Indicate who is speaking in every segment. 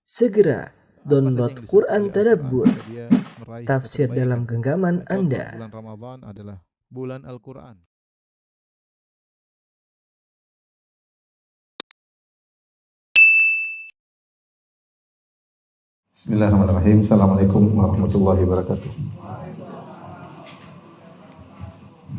Speaker 1: Segera download
Speaker 2: yang
Speaker 1: Quran
Speaker 2: disebut oleh
Speaker 1: Tadabbur,
Speaker 2: Al-Quran, dia meraih
Speaker 1: tafsir
Speaker 2: kebaikan.
Speaker 1: dalam genggaman
Speaker 2: Contoh,
Speaker 1: Anda.
Speaker 2: bulan Ramadan adalah bulan Al-Quran.
Speaker 3: Bismillahirrahmanirrahim. Assalamualaikum warahmatullahi wabarakatuh.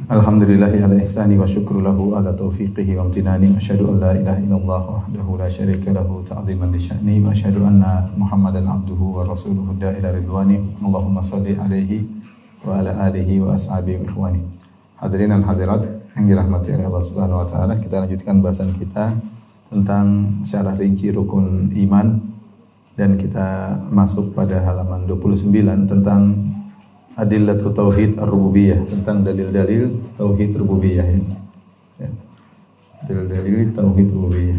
Speaker 3: Alhamdulillahi ala ihsani wa syukru lahu ala taufiqihi wa amtinani. Asyhadu an la ilaha illallah wahdahu la syarika lahu ta'ziman li sya'ni wa asyhadu anna Muhammadan abduhu wa rasuluhu ila ridwani. Allahumma shalli alaihi wa ala alihi wa ashabihi wa ikhwani. Hadirin dan hadirat yang dirahmati oleh Allah Subhanahu wa taala, kita lanjutkan bahasan kita tentang syarah rinci rukun iman, dan kita masuk pada halaman 29 tentang Adillatu Tauhid Ar-Rububiyah, tentang dalil-dalil Tauhid Rububiyah. Ya. Dalil-dalil Tauhid Rububiyah.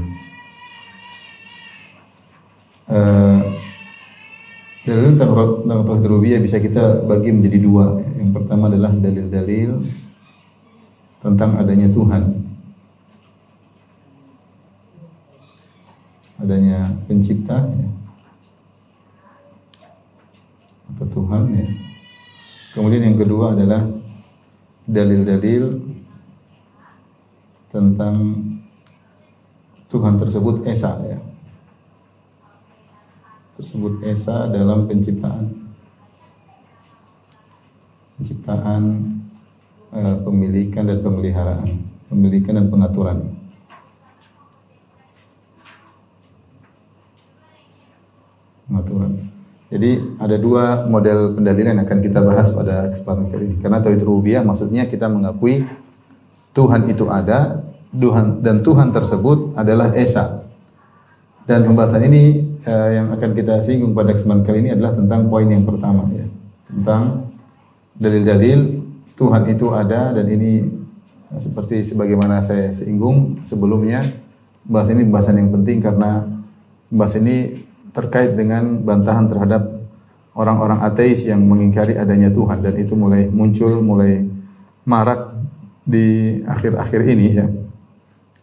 Speaker 3: Dalil tentang Tauhid Rububiyah bisa kita bagi menjadi dua. Yang pertama adalah dalil-dalil tentang adanya Tuhan, adanya pencipta, ya, atau Tuhan, ya. Kemudian yang kedua adalah dalil-dalil tentang Tuhan tersebut esa, ya. Tersebut esa dalam penciptaan, pemilikan dan pemeliharaan, pemilikan dan pengaturan. Jadi ada dua model pendalilan yang akan kita bahas pada kesempatan kali ini. Karena Tauhid Rububiyah maksudnya kita mengakui Tuhan itu ada, dan Tuhan tersebut adalah esa. Dan pembahasan ini yang akan kita singgung pada kesempatan kali ini adalah tentang poin yang pertama, ya, tentang dalil-dalil Tuhan itu ada. Dan ini seperti sebagaimana saya singgung sebelumnya, bahasan ini bahasan yang penting karena bahasan ini terkait dengan bantahan terhadap orang-orang ateis yang mengingkari adanya Tuhan, dan itu mulai muncul, mulai marak di akhir-akhir ini, ya.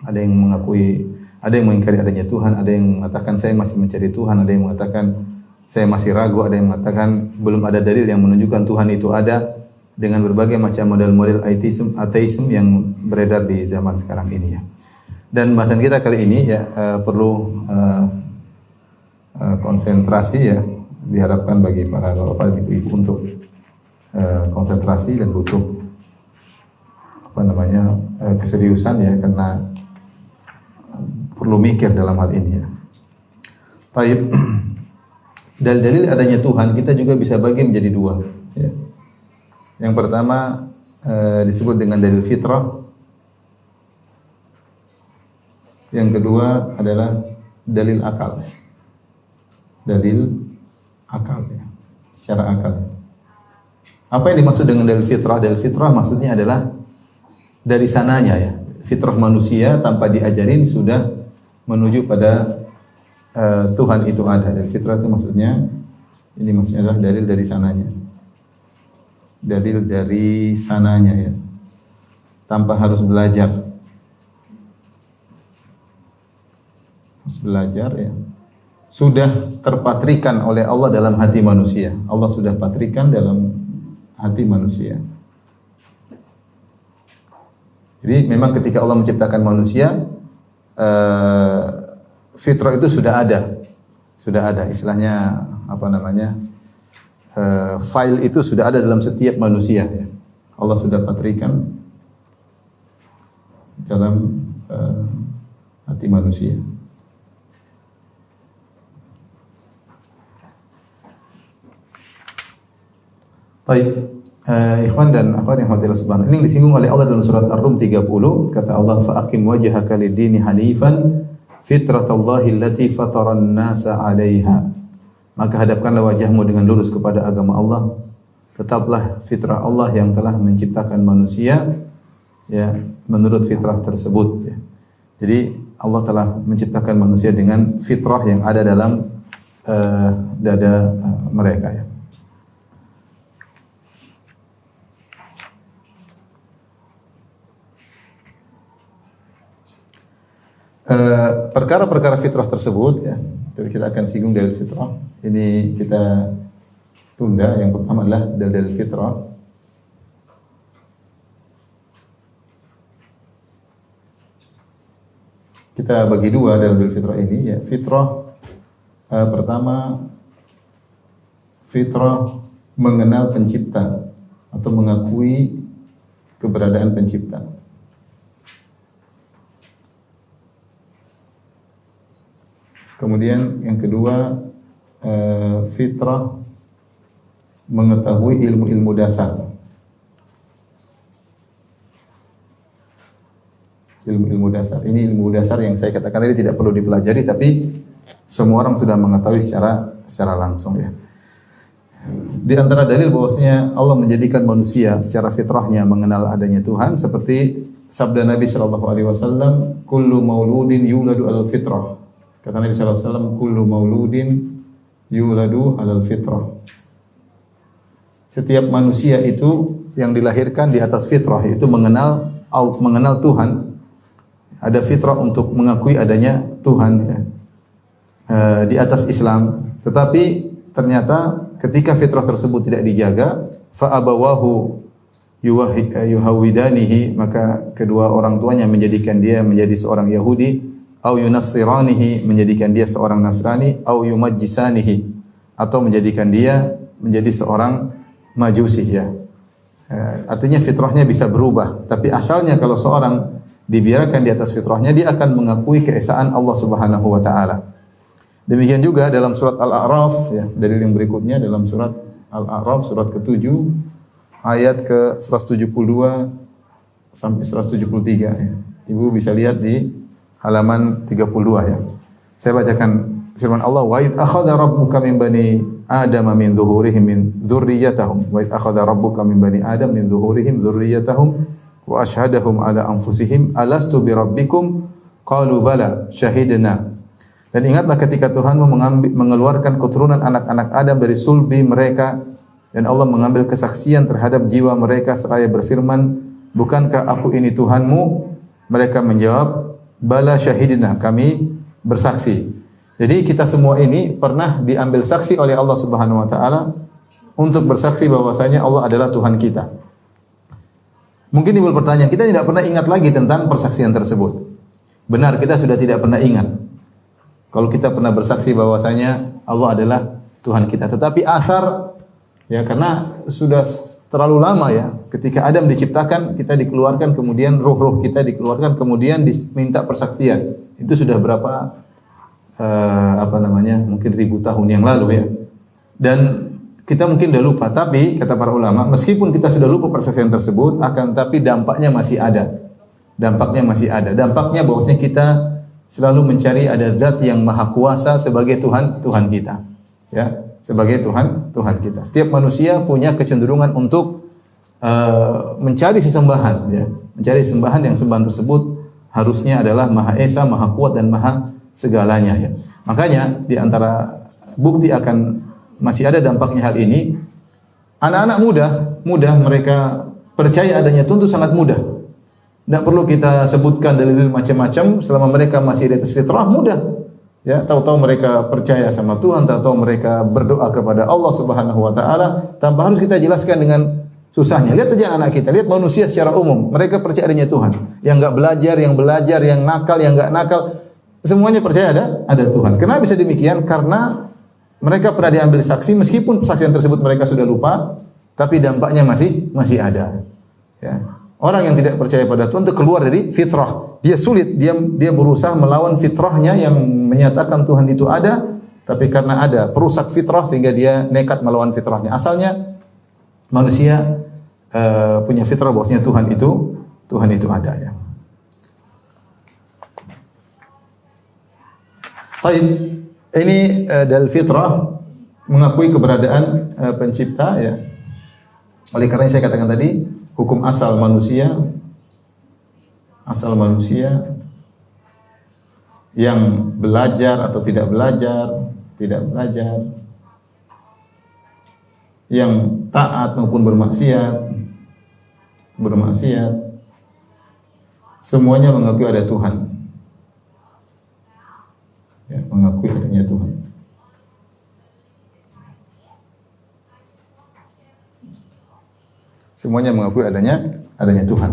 Speaker 3: Ada yang mengingkari adanya Tuhan, ada yang mengatakan saya masih mencari Tuhan, ada yang mengatakan saya masih ragu, ada yang mengatakan belum ada dalil yang menunjukkan Tuhan itu ada, dengan berbagai macam model-model ateisme yang beredar di zaman sekarang ini, ya. Dan bahasan kita kali ini, ya, perlu konsentrasi, ya, diharapkan bagi para bapak ibu-ibu untuk konsentrasi dan butuh keseriusan, ya, karena perlu mikir dalam hal ini, ya. Baik. Dalil-dalil adanya Tuhan kita juga bisa bagi menjadi dua, ya. Yang pertama disebut dengan dalil fitrah. Yang kedua adalah dalil akal. Dalil akal, ya, secara akal. Apa yang dimaksud dengan dalil fitrah? Dalil fitrah maksudnya adalah dari sananya, ya. Fitrah manusia tanpa diajarin sudah menuju pada Tuhan itu ada. Dalil fitrah itu maksudnya adalah dalil dari sananya. Dalil dari sananya, ya. Tanpa harus belajar. Harus belajar, ya. Sudah terpatrikan oleh Allah dalam hati manusia. Allah sudah patrikan dalam hati manusia. Jadi memang ketika Allah menciptakan manusia, fitrah itu sudah ada. Istilahnya file itu sudah ada dalam setiap manusia, ya. Allah sudah patrikan dalam hati manusia. Baik, ikhwan dan akhwat yang dirahmati Allah, ini disinggung oleh Allah dalam surat Ar-Rum 30, kata Allah, fa'aqim wajhaka lid-dini hanifan fitratallahi allati fataran nasa 'alaiha. Maka hadapkanlah wajahmu dengan lurus kepada agama Allah, tetaplah fitrah Allah yang telah menciptakan manusia, ya, menurut fitrah tersebut, ya. Jadi Allah telah menciptakan manusia dengan fitrah yang ada dalam dada mereka, ya. Perkara-perkara fitrah tersebut, ya, Jadi kita akan singgung dalil fitrah. Ini kita tunda. Yang pertama adalah dalil fitrah. Kita bagi dua dalil fitrah ini ya. Fitrah pertama, fitrah mengenal pencipta atau mengakui keberadaan pencipta. Kemudian yang kedua, fitrah mengetahui ilmu-ilmu dasar. Ilmu-ilmu dasar. Ini ilmu dasar yang saya katakan tadi tidak perlu dipelajari, tapi semua orang sudah mengetahui secara langsung ya. Di antara dalil bahwasanya Allah menjadikan manusia secara fitrahnya mengenal adanya Tuhan seperti sabda Nabi sallallahu alaihi wasallam, "Kullu mauludin yuladu alal fitrah." Kata Nabi sallallahu alaihi wasallam, "Kullu mauludin yuladu alal fitrah." Setiap manusia itu yang dilahirkan di atas fitrah, yaitu mengenal Tuhan. Ada fitrah untuk mengakui adanya Tuhan ya. Di atas Islam. Tetapi ternyata ketika fitrah tersebut tidak dijaga, fa abawahu yuhawidanihi, maka kedua orang tuanya menjadikan dia menjadi seorang Yahudi, au yunassiranihi, menjadikan dia seorang Nasrani, au yumajjisanihi, atau menjadikan dia menjadi seorang Majusi ya. Artinya fitrahnya bisa berubah, tapi asalnya kalau seorang dibiarkan di atas fitrahnya, dia akan mengakui keesaan Allah Subhanahu wa taala. Demikian juga dalam surat Al-A'raf ya, dalil yang berikutnya dalam surat Al-A'raf surat ke-7 ayat ke-172 sampai 173 ya. Ibu bisa lihat di halaman 32 ya. Saya bacakan firman Allah, "Wa id akhadha rabbuka min bani Adam min dhuhurihim min dzurriyyatahum wa id akhadha rabbuka min bani Adam min dhuhurihim dzurriyyatahum wa ashhadahum ala anfusihim alastu bi rabbikum qalu bala syahidna." Dan ingatlah ketika Tuhanmu mengeluarkan keturunan anak-anak Adam dari sulbi mereka dan Allah mengambil kesaksian terhadap jiwa mereka seraya berfirman, "Bukankah aku ini Tuhanmu?" Mereka menjawab, "Bala syahidna," kami bersaksi. Jadi kita semua ini pernah diambil saksi oleh Allah Subhanahu wa taala untuk bersaksi bahwasanya Allah adalah Tuhan kita. Mungkin timbul pertanyaan, kita tidak pernah ingat lagi tentang persaksian tersebut. Benar, kita sudah tidak pernah ingat. Kalau kita pernah bersaksi bahwasanya Allah adalah Tuhan kita. Tetapi asar, ya karena sudah terlalu lama ya. Ketika Adam diciptakan, kita dikeluarkan, kemudian ruh-ruh kita dikeluarkan, kemudian diminta persaksian. Itu sudah berapa, mungkin 1000 tahun yang lalu ya. Dan kita mungkin sudah lupa, tapi kata para ulama, meskipun kita sudah lupa persaksian tersebut, akan tapi dampaknya masih ada. Dampaknya masih ada. Dampaknya bahwasanya kita selalu mencari ada zat yang maha kuasa sebagai Tuhan kita. Ya, sebagai Tuhan kita. Setiap manusia punya kecenderungan untuk mencari sesembahan ya. Mencari sembahan yang sembahan tersebut harusnya adalah Maha Esa, Maha Kuat dan Maha segalanya ya. Makanya di antara bukti akan masih ada dampaknya hal ini, anak-anak mudah mereka percaya adanya Tuhan itu sangat mudah. Tidak perlu kita sebutkan dalil macam-macam, selama mereka masih di atas fitrah mudah. Ya, tahu-tahu mereka percaya sama Tuhan, tahu-tahu mereka berdoa kepada Allah Subhanahu wa taala tanpa harus kita jelaskan dengan susahnya. Lihat aja anak kita, lihat manusia secara umum, mereka percaya adanya Tuhan. Yang enggak belajar, yang belajar, yang nakal, yang enggak nakal, semuanya percaya ada Tuhan. Kenapa bisa demikian? Karena mereka pernah diambil saksi, meskipun persaksian tersebut mereka sudah lupa, tapi dampaknya masih ada. Ya. Orang yang tidak percaya pada Tuhan itu keluar dari fitrah. Dia sulit, dia berusaha melawan fitrahnya yang menyatakan Tuhan itu ada, tapi karena ada perusak fitrah sehingga dia nekat melawan fitrahnya. Asalnya manusia punya fitrah bahwasanya Tuhan itu ada ya. Baik, ini dalil fitrah mengakui keberadaan pencipta ya. Oleh karena saya katakan tadi, hukum asal manusia yang belajar atau tidak belajar, yang taat maupun bermaksiat, semuanya mengakui ada Tuhan. ya, mengakui adanya Tuhan. Semuanya mengakui adanya Tuhan.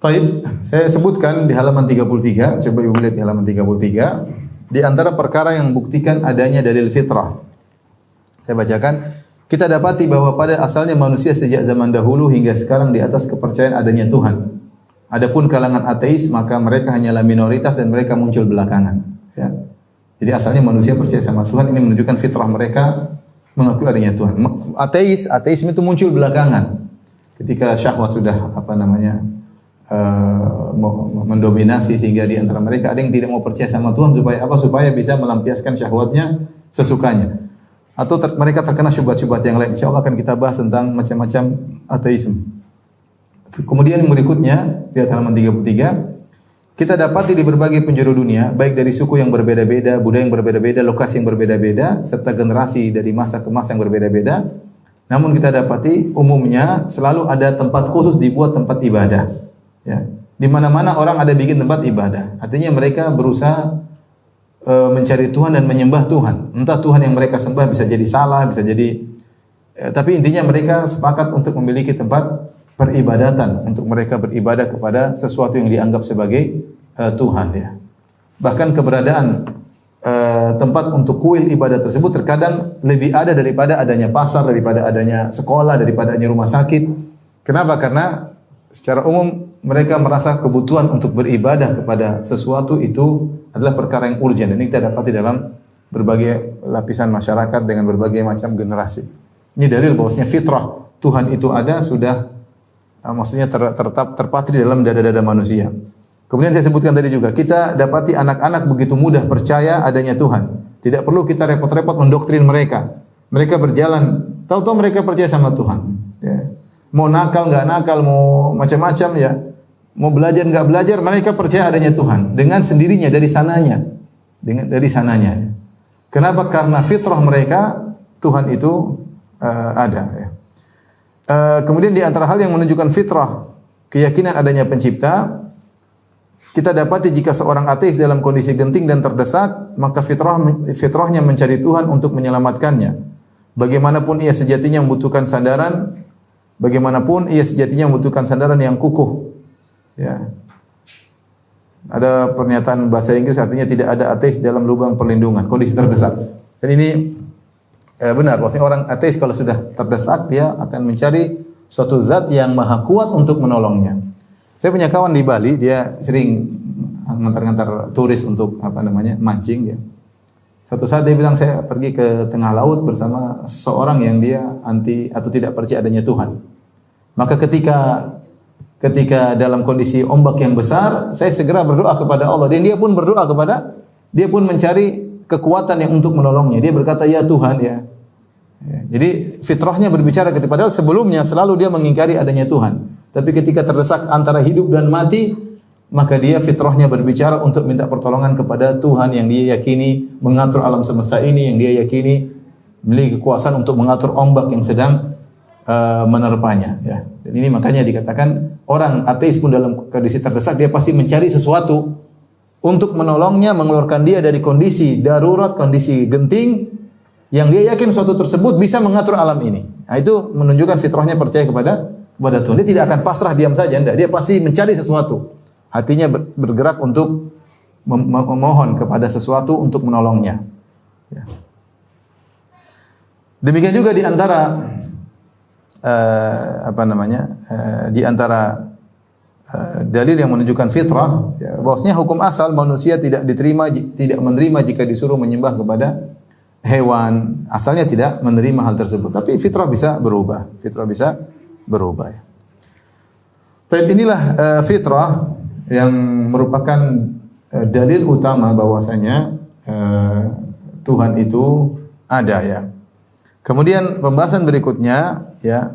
Speaker 3: Baik, saya sebutkan di halaman 33, coba Ibu lihat di halaman 33, di antara perkara yang membuktikan adanya dalil fitrah. Saya bacakan, kita dapati bahwa pada asalnya manusia sejak zaman dahulu hingga sekarang di atas kepercayaan adanya Tuhan. Adapun kalangan ateis, maka mereka hanyalah minoritas dan mereka muncul belakangan. Ya. Jadi asalnya manusia percaya sama Tuhan, ini menunjukkan fitrah mereka mengakui adanya Tuhan. Ateisme itu muncul belakangan. Ketika syahwat sudah mendominasi sehingga di antara mereka ada yang tidak mau percaya sama Tuhan supaya apa? Supaya bisa melampiaskan syahwatnya sesukanya. Atau mereka terkena syubhat-syubhat yang lain. Insyaallah akan kita bahas tentang macam-macam ateisme. Kemudian berikutnya di halaman 33, kita dapati di berbagai penjuru dunia, baik dari suku yang berbeda-beda, budaya yang berbeda-beda, lokasi yang berbeda-beda, serta generasi dari masa ke masa yang berbeda-beda. Namun kita dapati umumnya selalu ada tempat khusus dibuat tempat ibadah. Ya, di mana-mana orang ada bikin tempat ibadah. Artinya mereka berusaha mencari Tuhan dan menyembah Tuhan. Entah Tuhan yang mereka sembah bisa jadi salah, bisa jadi tapi intinya mereka sepakat untuk memiliki tempat peribadatan, untuk mereka beribadah kepada sesuatu yang dianggap sebagai Tuhan ya. Bahkan keberadaan tempat untuk kuil ibadah tersebut terkadang lebih ada daripada adanya pasar, daripada adanya sekolah, daripada adanya rumah sakit. Kenapa? Karena secara umum mereka merasa kebutuhan untuk beribadah kepada sesuatu itu adalah perkara yang urgent. Dan ini kita dapati dalam berbagai lapisan masyarakat dengan berbagai macam generasi. Ini dalil bahwasanya fitrah Tuhan itu ada sudah maksudnya terpatri dalam dada-dada manusia. Kemudian saya sebutkan tadi juga, kita dapati anak-anak begitu mudah percaya adanya Tuhan. Tidak perlu kita repot-repot mendoktrin mereka. Mereka berjalan, tahu-tahu mereka percaya sama Tuhan. Ya. Mau nakal nggak nakal, mau macam-macam ya, mau belajar nggak belajar, mereka percaya adanya Tuhan dengan sendirinya dari sananya. Kenapa? Karena fitrah mereka Tuhan itu ada. Ya. Kemudian di antara hal yang menunjukkan fitrah, keyakinan adanya pencipta, kita dapati jika seorang ateis dalam kondisi genting dan terdesak, maka fitrahnya mencari Tuhan untuk menyelamatkannya. Bagaimanapun ia sejatinya membutuhkan sandaran, yang kukuh. Ya. Ada pernyataan bahasa Inggris artinya tidak ada ateis dalam lubang perlindungan, kondisi terdesak. Dan ini benar, maksudnya orang ateis kalau sudah terdesak dia akan mencari suatu zat yang maha kuat untuk menolongnya. Saya punya kawan di Bali, dia sering ngantar-ngantar turis untuk mancing ya. Suatu saat dia bilang saya pergi ke tengah laut bersama seseorang yang dia anti atau tidak percaya adanya Tuhan. Maka ketika dalam kondisi ombak yang besar, saya segera berdoa kepada Allah dan dia pun mencari kekuatan yang untuk menolongnya. Dia berkata, "Ya Tuhan ya." Jadi fitrahnya berbicara padahal sebelumnya selalu dia mengingkari adanya Tuhan. Tapi ketika terdesak antara hidup dan mati, maka dia fitrahnya berbicara untuk minta pertolongan kepada Tuhan yang dia yakini mengatur alam semesta ini, yang dia yakini memiliki kekuasaan untuk mengatur ombak yang sedang menerpanya ya. Dan ini makanya dikatakan orang ateis pun dalam kondisi terdesak dia pasti mencari sesuatu untuk menolongnya, mengeluarkan dia dari kondisi darurat, kondisi genting yang dia yakin sesuatu tersebut bisa mengatur alam ini. Nah, itu menunjukkan fitrahnya percaya kepada Tuhan. Dia tidak akan pasrah diam saja, enggak. Dia pasti mencari sesuatu. Hatinya bergerak untuk memohon kepada sesuatu untuk menolongnya. Ya. Demikian juga di antara dalil yang menunjukkan fitrah, ya, bahwasanya hukum asal manusia tidak menerima jika disuruh menyembah kepada hewan. Asalnya tidak menerima hal tersebut, tapi fitrah bisa berubah. Ya. Tapi inilah fitrah yang merupakan dalil utama bahwasanya Tuhan itu ada ya. Kemudian pembahasan berikutnya ya,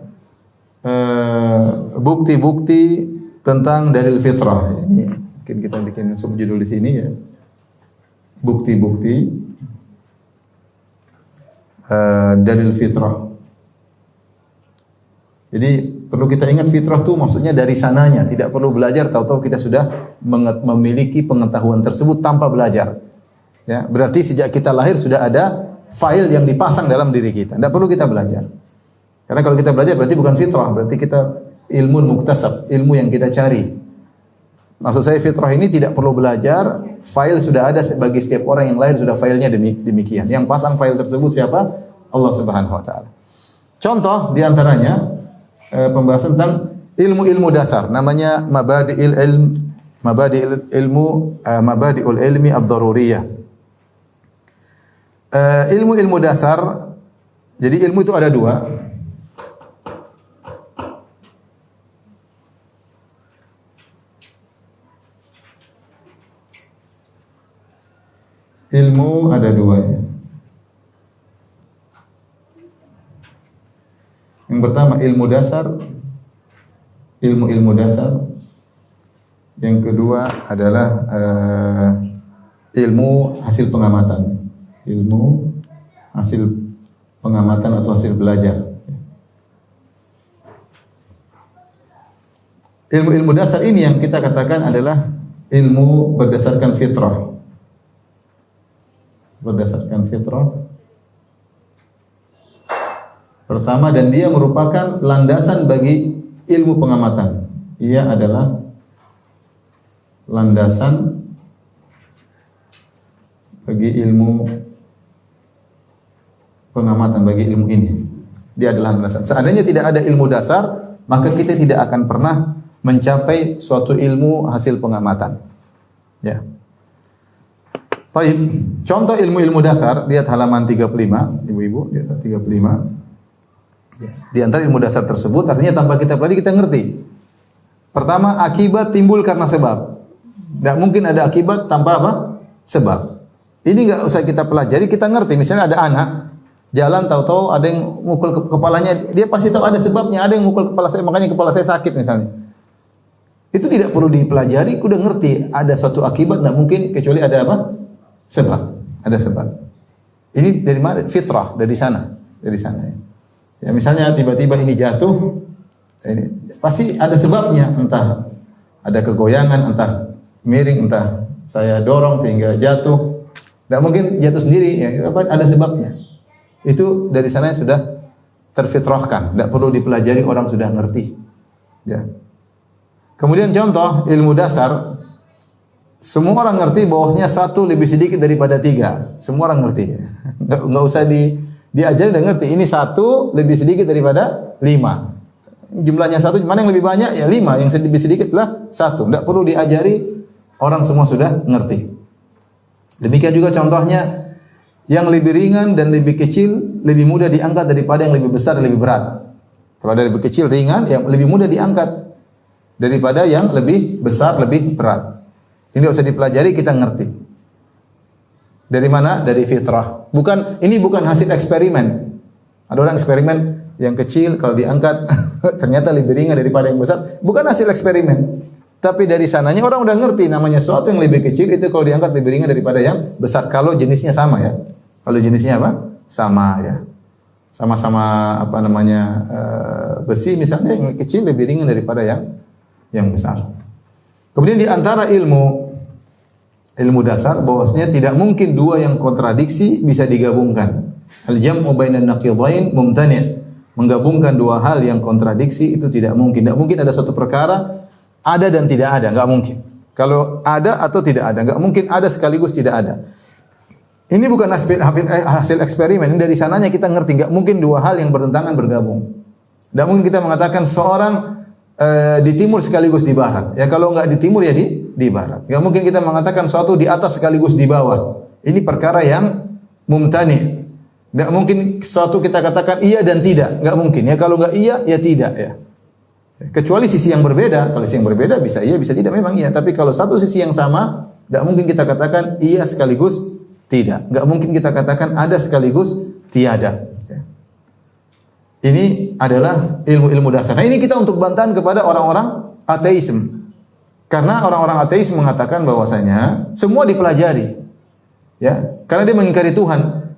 Speaker 3: bukti-bukti tentang dalil fitrah. Ini mungkin kita bikin subjudul di sini ya. Bukti-bukti dalil fitrah. Jadi Perlu kita ingat fitrah itu maksudnya dari sananya, tidak perlu belajar tahu-tahu kita sudah memiliki pengetahuan tersebut tanpa belajar. Ya, berarti sejak kita lahir sudah ada file yang dipasang dalam diri kita. Tidak perlu kita belajar. Karena kalau kita belajar berarti bukan fitrah, berarti kita ilmu muktasab, ilmu yang kita cari. Maksud saya fitrah ini tidak perlu belajar, file sudah ada bagi setiap orang yang lahir, sudah filenya demikian. Yang pasang file tersebut siapa? Allah Subhanahu wa taala. Contoh di antaranya pembahasan tentang ilmu-ilmu dasar, namanya mabadi'ul ilmi ad-daruriyah. Ilmu-ilmu dasar, jadi ilmu itu ada dua. Ilmu ada dua ya. Yang pertama ilmu dasar, ilmu dasar. Yang kedua adalah ilmu hasil pengamatan, ilmu hasil pengamatan atau hasil belajar. Ilmu dasar ini yang kita katakan adalah ilmu berdasarkan fitrah. Berdasarkan fitrah. Pertama, dan dia merupakan landasan bagi ilmu pengamatan. Ia adalah landasan bagi ilmu pengamatan, bagi ilmu ini. Dia adalah landasan. Seandainya tidak ada ilmu dasar, maka kita tidak akan pernah mencapai suatu ilmu hasil pengamatan. Ya. Baik, contoh ilmu-ilmu dasar, lihat halaman 35, ibu-ibu, lihat 35. Di antara ilmu dasar tersebut, artinya tanpa kita pelajari kita ngerti. Pertama, akibat timbul karena sebab. Tidak mungkin ada akibat tanpa apa? Sebab. Ini enggak usah kita pelajari, kita ngerti. Misalnya ada anak jalan tahu-tahu ada yang mukul kepalanya, dia pasti tahu ada sebabnya. Ada yang mukul kepala saya, makanya kepala saya sakit misalnya. Itu tidak perlu dipelajari, udah ngerti. Ada suatu akibat, tidak mungkin kecuali ada apa? Sebab, ada sebab. Ini dari mana? Fitrah, dari sana, ya. Ya misalnya tiba-tiba ini jatuh, ini pasti ada sebabnya. Entah ada kegoyangan, entah miring, entah saya dorong sehingga jatuh. Tidak mungkin jatuh sendiri, ya. Ada sebabnya. Itu dari sana sudah terfitrahkan. Tidak perlu dipelajari, orang sudah ngerti. Ya. Kemudian contoh ilmu dasar. Semua orang ngerti bahwasanya satu lebih sedikit daripada tiga. Semua orang ngerti. Nggak usah diajari, udah ngerti. Ini satu lebih sedikit daripada lima. Jumlahnya satu, mana yang lebih banyak? Ya lima. Yang lebih sedikit lah satu. Nggak perlu diajari, orang semua sudah ngerti. Demikian juga contohnya, yang lebih ringan dan lebih kecil lebih mudah diangkat daripada yang lebih besar dan lebih berat. Kalau ada lebih kecil ringan, yang lebih mudah diangkat daripada yang lebih besar lebih berat. Ini tidak usah dipelajari, kita ngerti. Dari mana? Dari fitrah. Ini bukan hasil eksperimen. Ada orang eksperimen yang kecil kalau diangkat ternyata lebih ringan daripada yang besar. Bukan hasil eksperimen. Tapi dari sananya orang udah ngerti namanya sesuatu yang lebih kecil itu kalau diangkat lebih ringan daripada yang besar. Kalau jenisnya sama ya. Kalau jenisnya apa? Sama ya. Sama-sama apa namanya besi misalnya, yang kecil lebih ringan daripada yang besar. Kemudian di antara ilmu dasar bahwasanya tidak mungkin dua yang kontradiksi bisa digabungkan. Al-jam'u bainan naqidain mumtani'. Menggabungkan dua hal yang kontradiksi itu tidak mungkin. Tidak mungkin ada suatu perkara ada dan tidak ada, enggak mungkin. Kalau ada atau tidak ada, enggak mungkin ada sekaligus tidak ada. Ini bukan hasil eksperimen, ini dari sananya kita ngerti, enggak mungkin dua hal yang bertentangan bergabung. Tidak mungkin kita mengatakan seorang di timur sekaligus di barat. Ya kalau enggak di timur ya di barat. Enggak mungkin kita mengatakan suatu di atas sekaligus di bawah. Ini perkara yang mumtani. Enggak mungkin suatu kita katakan iya dan tidak. Enggak mungkin. Ya kalau enggak iya ya tidak ya. Kecuali sisi yang berbeda. Kalau sisi yang berbeda bisa iya bisa tidak memang iya. Tapi kalau satu sisi yang sama, enggak mungkin kita katakan iya sekaligus tidak. Enggak mungkin kita katakan ada sekaligus tiada. Ini adalah ilmu-ilmu dasar. Nah ini kita untuk bantahan kepada orang-orang ateisme. Karena orang-orang ateis mengatakan bahwasanya semua dipelajari. Ya, karena dia mengingkari Tuhan.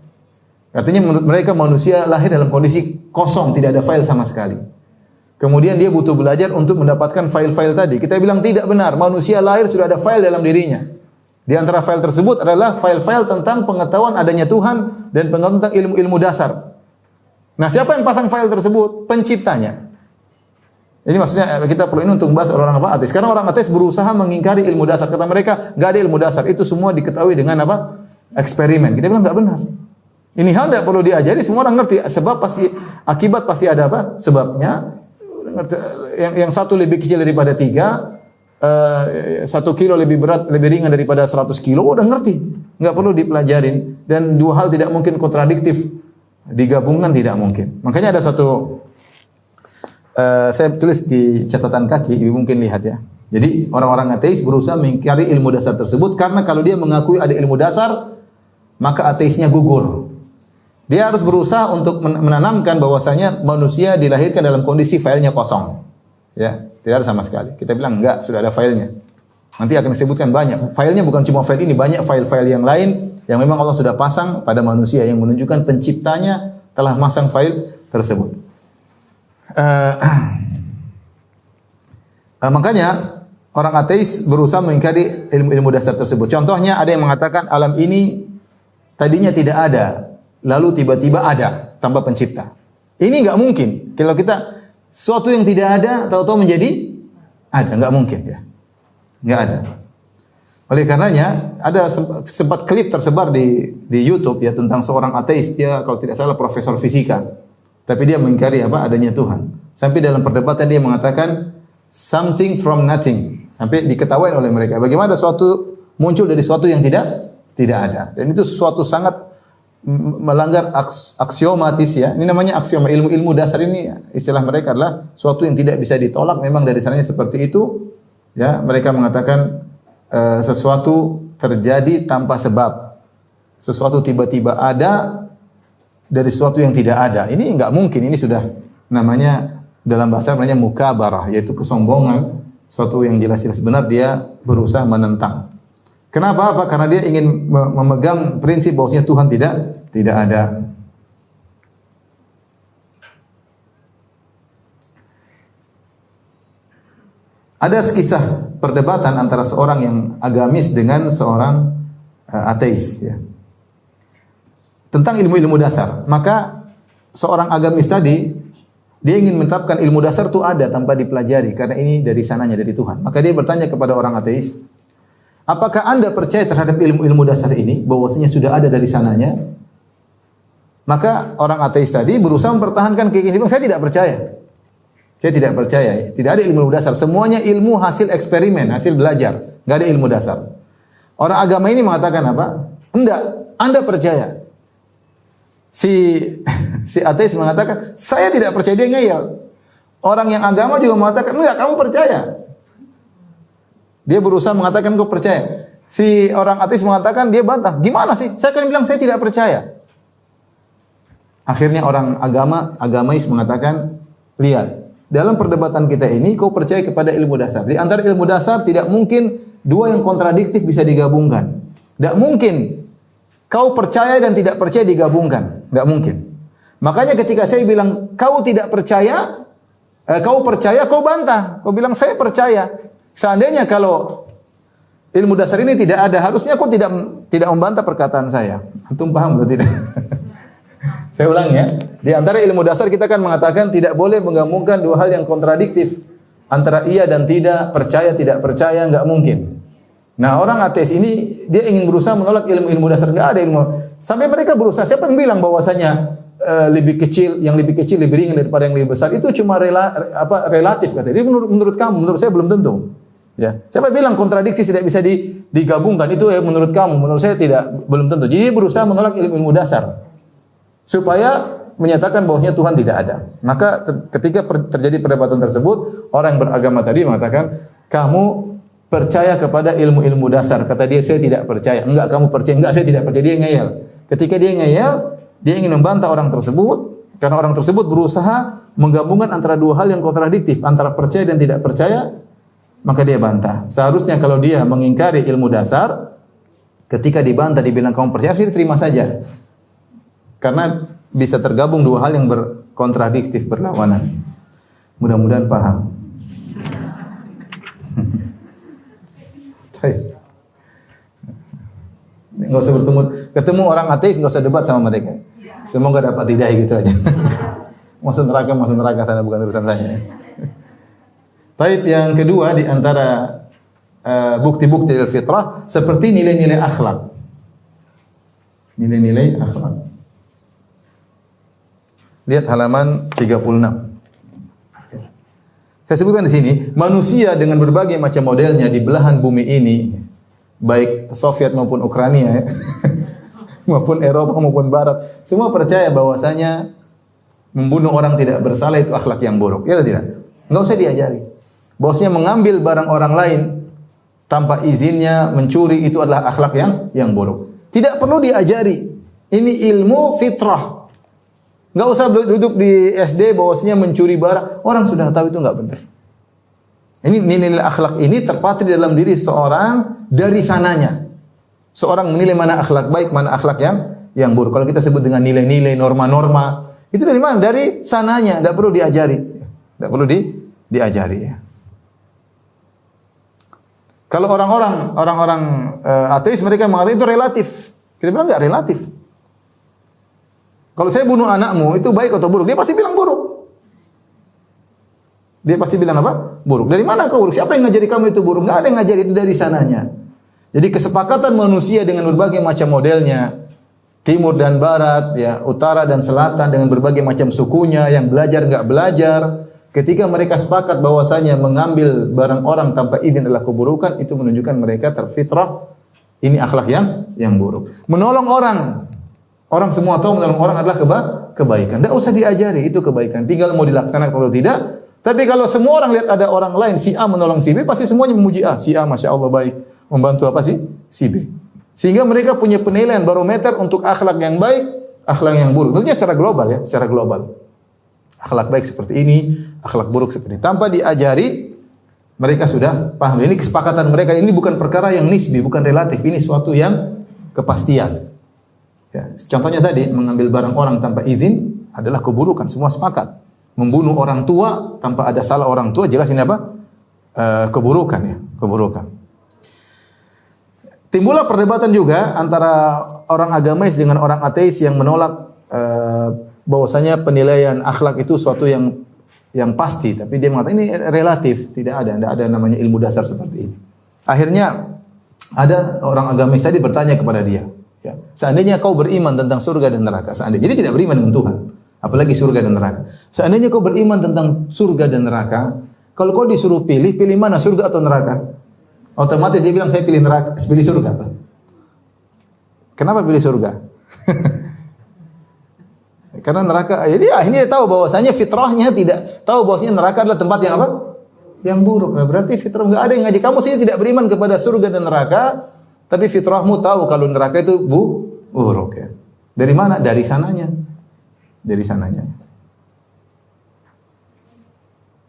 Speaker 3: Artinya menurut mereka manusia lahir dalam kondisi kosong, tidak ada file sama sekali. Kemudian dia butuh belajar untuk mendapatkan file-file tadi. Kita bilang tidak benar. Manusia lahir sudah ada file dalam dirinya. Di antara file tersebut adalah file-file tentang pengetahuan adanya Tuhan dan pengetahuan tentang ilmu-ilmu dasar. Nah, siapa yang pasang file tersebut? Penciptanya. Ini maksudnya kita perlu ini untuk membahas orang apa ateis. Karena orang ateis berusaha mengingkari ilmu dasar. Kata mereka, nggak ada ilmu dasar. Itu semua diketahui dengan apa? Eksperimen. Kita bilang nggak benar. Ini hal tidak perlu diajari. Semua orang ngerti. Sebab pasti, akibat pasti ada apa? Sebabnya. Yang satu lebih kecil daripada 3, 1 kilo lebih berat, lebih ringan daripada 100 kilo, udah ngerti. Nggak perlu dipelajarin. Dan dua hal tidak mungkin kontradiktif. Digabungkan tidak mungkin. Makanya ada satu, saya tulis di catatan kaki, ibu mungkin lihat ya. Jadi orang-orang ateis berusaha mengingkari ilmu dasar tersebut, karena kalau dia mengakui ada ilmu dasar, maka ateisnya gugur. Dia harus berusaha untuk menanamkan bahwasanya manusia dilahirkan dalam kondisi filenya kosong. Ya, tidak ada sama sekali. Kita bilang enggak, sudah ada filenya. Nanti akan disebutkan banyak. Filenya bukan cuma file ini, banyak file-file yang lain yang memang Allah sudah pasang pada manusia yang menunjukkan penciptanya telah masang file tersebut. Makanya orang ateis berusaha mengingkari ilmu-ilmu dasar tersebut. Contohnya ada yang mengatakan alam ini tadinya tidak ada, lalu tiba-tiba ada tanpa pencipta. Ini enggak mungkin. Kalau kita sesuatu yang tidak ada tahu-tahu menjadi ada, enggak mungkin ya. Enggak ada. Oleh karenanya ada sempat klip tersebar di YouTube ya tentang seorang ateis, dia kalau tidak salah profesor fisika. Tapi dia mengingkari apa adanya Tuhan. Sampai dalam perdebatan dia mengatakan something from nothing. Sampai diketawain oleh mereka. Bagaimana sesuatu muncul dari sesuatu yang tidak ada. Dan itu sesuatu sangat melanggar aksiomatis ya. Ini namanya aksioma. Ilmu-ilmu dasar ini istilah mereka adalah sesuatu yang tidak bisa ditolak. Memang dari sananya seperti itu. Ya, mereka mengatakan sesuatu terjadi tanpa sebab. Sesuatu tiba-tiba ada dari sesuatu yang tidak ada. Ini enggak mungkin. Ini sudah namanya dalam bahasa namanya mukabarah, yaitu kesombongan. Sesuatu yang jelas-jelas benar dia berusaha menentang. Kenapa? Apa? Karena dia ingin memegang prinsip bahwasanya Tuhan tidak ada. Ada kisah perdebatan antara seorang yang agamis dengan seorang ateis ya. Tentang ilmu-ilmu dasar. Maka seorang agamis tadi dia ingin menetapkan ilmu dasar itu ada tanpa dipelajari karena ini dari sananya dari Tuhan. Maka dia bertanya kepada orang ateis, apakah Anda percaya terhadap ilmu-ilmu dasar ini bahwasanya sudah ada dari sananya? Maka orang ateis tadi berusaha mempertahankan keyakinan, saya tidak percaya. Saya tidak percaya, tidak ada ilmu dasar. Semuanya ilmu hasil eksperimen, hasil belajar. Enggak ada ilmu dasar. Orang agama ini mengatakan apa? Enggak, Anda percaya. Si ateis mengatakan, saya tidak percaya, dia ngeyel. Orang yang agama juga mengatakan, enggak, kamu percaya. Dia berusaha mengatakan kau percaya. Si orang ateis mengatakan dia bantah. Gimana sih? Saya akan bilang saya tidak percaya. Akhirnya orang agamais mengatakan, lihat, dalam perdebatan kita ini kau percaya kepada ilmu dasar. Di antara ilmu dasar tidak mungkin dua yang kontradiktif bisa digabungkan. Tidak mungkin kau percaya dan tidak percaya digabungkan. Tidak mungkin. Makanya ketika saya bilang kau tidak percaya, kau percaya, kau bantah. Kau bilang saya percaya. Seandainya kalau ilmu dasar ini tidak ada, harusnya kau tidak membantah perkataan saya. Antum paham atau tidak? Saya ulang ya. Di antara ilmu dasar kita kan mengatakan tidak boleh menggabungkan dua hal yang kontradiktif. Antara iya dan tidak, percaya tidak percaya, enggak mungkin. Nah, orang ateis ini dia ingin berusaha menolak ilmu-ilmu dasar, enggak ada ilmu. Sampai mereka berusaha, siapa yang bilang bahwasanya lebih kecil lebih ringan daripada yang lebih besar itu cuma relatif kata dia. Menurut kamu, menurut saya belum tentu. Ya. Siapa bilang kontradiksi tidak bisa digabungkan itu ya menurut kamu, menurut saya belum tentu. Jadi dia berusaha menolak ilmu-ilmu dasar supaya menyatakan bahwasanya Tuhan tidak ada. Maka ketika terjadi perdebatan tersebut, orang yang beragama tadi mengatakan, kamu percaya kepada ilmu-ilmu dasar. Kata dia, saya tidak percaya. Enggak, kamu percaya. Enggak, saya tidak percaya. Dia ngeyel. Ketika dia ngeyel, dia ingin membantah orang tersebut, karena orang tersebut berusaha menggabungkan antara dua hal yang kontradiktif, antara percaya dan tidak percaya, maka dia bantah. Seharusnya kalau dia mengingkari ilmu dasar, ketika dibantah, dibilang kamu percaya, dia terima saja. Karena bisa tergabung dua hal yang berkontradiktif, berlawanan. Mudah-mudahan paham. Nggak usah ketemu orang ateis, nggak usah debat sama mereka. Semoga dapat hidayah gitu aja. masuk neraka sana, bukan urusan saya. Taib yang kedua di antara bukti-bukti fitrah seperti nilai-nilai akhlak. Nilai-nilai akhlak. Lihat halaman 36. Saya sebutkan di sini, manusia dengan berbagai macam modelnya di belahan bumi ini, baik Soviet maupun Ukraina, ya, maupun Eropa maupun Barat, semua percaya bahwasanya membunuh orang tidak bersalah itu akhlak yang buruk. Ya atau tidak? Enggak usah diajari. Bahwasanya mengambil barang orang lain tanpa izinnya, mencuri itu adalah akhlak yang buruk. Tidak perlu diajari. Ini ilmu fitrah. Enggak usah duduk di SD bahwasanya mencuri barang, orang sudah tahu itu enggak benar. Ini nilai akhlak ini terpatri dalam diri seorang dari sananya. Seorang menilai mana akhlak baik, mana akhlak yang buruk. Kalau kita sebut dengan nilai-nilai, norma-norma, itu dari mana? Dari sananya, enggak perlu diajari. Enggak perlu diajari ya. Kalau orang-orang ateis, mereka mengatakan itu relatif. Kita bilang enggak relatif. Kalau saya bunuh anakmu, itu baik atau buruk? Dia pasti bilang buruk. Dia pasti bilang apa? Buruk. Dari mana kau buruk? Siapa yang ngajari kamu itu buruk? Enggak ada yang ngajari, itu dari sananya. Jadi kesepakatan manusia dengan berbagai macam modelnya, timur dan barat, ya, utara dan selatan, dengan berbagai macam sukunya, yang belajar enggak belajar, ketika mereka sepakat bahwasanya mengambil barang orang tanpa izin adalah keburukan, itu menunjukkan mereka terfitrah ini akhlak yang buruk. Menolong orang semua tahu menolong orang adalah kebaikan. Tidak usah diajari, itu kebaikan. Tinggal mau dilaksanakan atau tidak. Tapi kalau semua orang lihat ada orang lain, si A menolong si B, pasti semuanya memuji A. Si A, Masya Allah baik. Membantu apa sih? Si B. Sehingga mereka punya penilaian barometer untuk akhlak yang baik, akhlak yang buruk. Tentunya secara global ya, secara global. Akhlak baik seperti ini, akhlak buruk seperti ini. Tanpa diajari, mereka sudah paham. Ini kesepakatan mereka. Ini bukan perkara yang nisbi, bukan relatif. Ini suatu yang kepastian. Ya, contohnya tadi, mengambil barang orang tanpa izin adalah keburukan. Semua sepakat. Membunuh orang tua tanpa ada salah orang tua, jelas ini apa? Keburukan ya, keburukan. Timbullah perdebatan juga antara orang agamais dengan orang ateis yang menolak bahwasanya penilaian akhlak itu suatu yang pasti, tapi dia mengatakan ini relatif, tidak ada namanya ilmu dasar seperti ini. Akhirnya ada orang agamais tadi bertanya kepada dia, ya, seandainya kau beriman tentang surga dan neraka, seandainya, jadi tidak beriman dengan Tuhan, apalagi surga dan neraka. Seandainya kau beriman tentang surga dan neraka, kalau kau disuruh pilih mana, surga atau neraka? Otomatis dia bilang saya pilih neraka, pilih surga. Kenapa pilih surga? Karena neraka, jadi akhirnya dia tahu bahwasanya fitrahnya tidak tahu bahwasanya neraka adalah tempat yang apa? Yang buruk. Nah, berarti fitrah enggak ada yang ngaji. Kamu sini tidak beriman kepada surga dan neraka, tapi fitrahmu tahu kalau neraka itu buruk ya. Dari mana? Dari sananya. Dari sananya.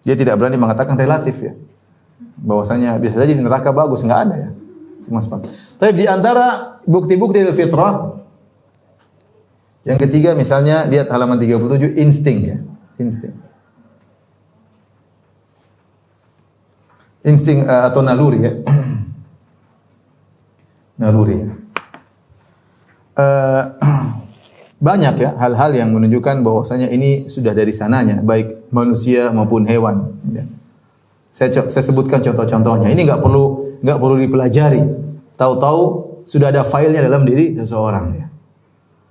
Speaker 3: Dia tidak berani mengatakan relatif ya. Bahwasanya biasa saja di neraka bagus, enggak ada ya. Semua sepakat. Tapi di antara bukti-bukti fitrah yang ketiga misalnya lihat halaman 37 insting ya. Insting atau naluri ya. Naluri ya. Banyak ya hal-hal yang menunjukkan bahwasanya ini sudah dari sananya, baik manusia maupun hewan. Ya. Saya sebutkan contoh-contohnya. Ini enggak perlu dipelajari. Tahu-tahu sudah ada filenya dalam diri seseorang ya.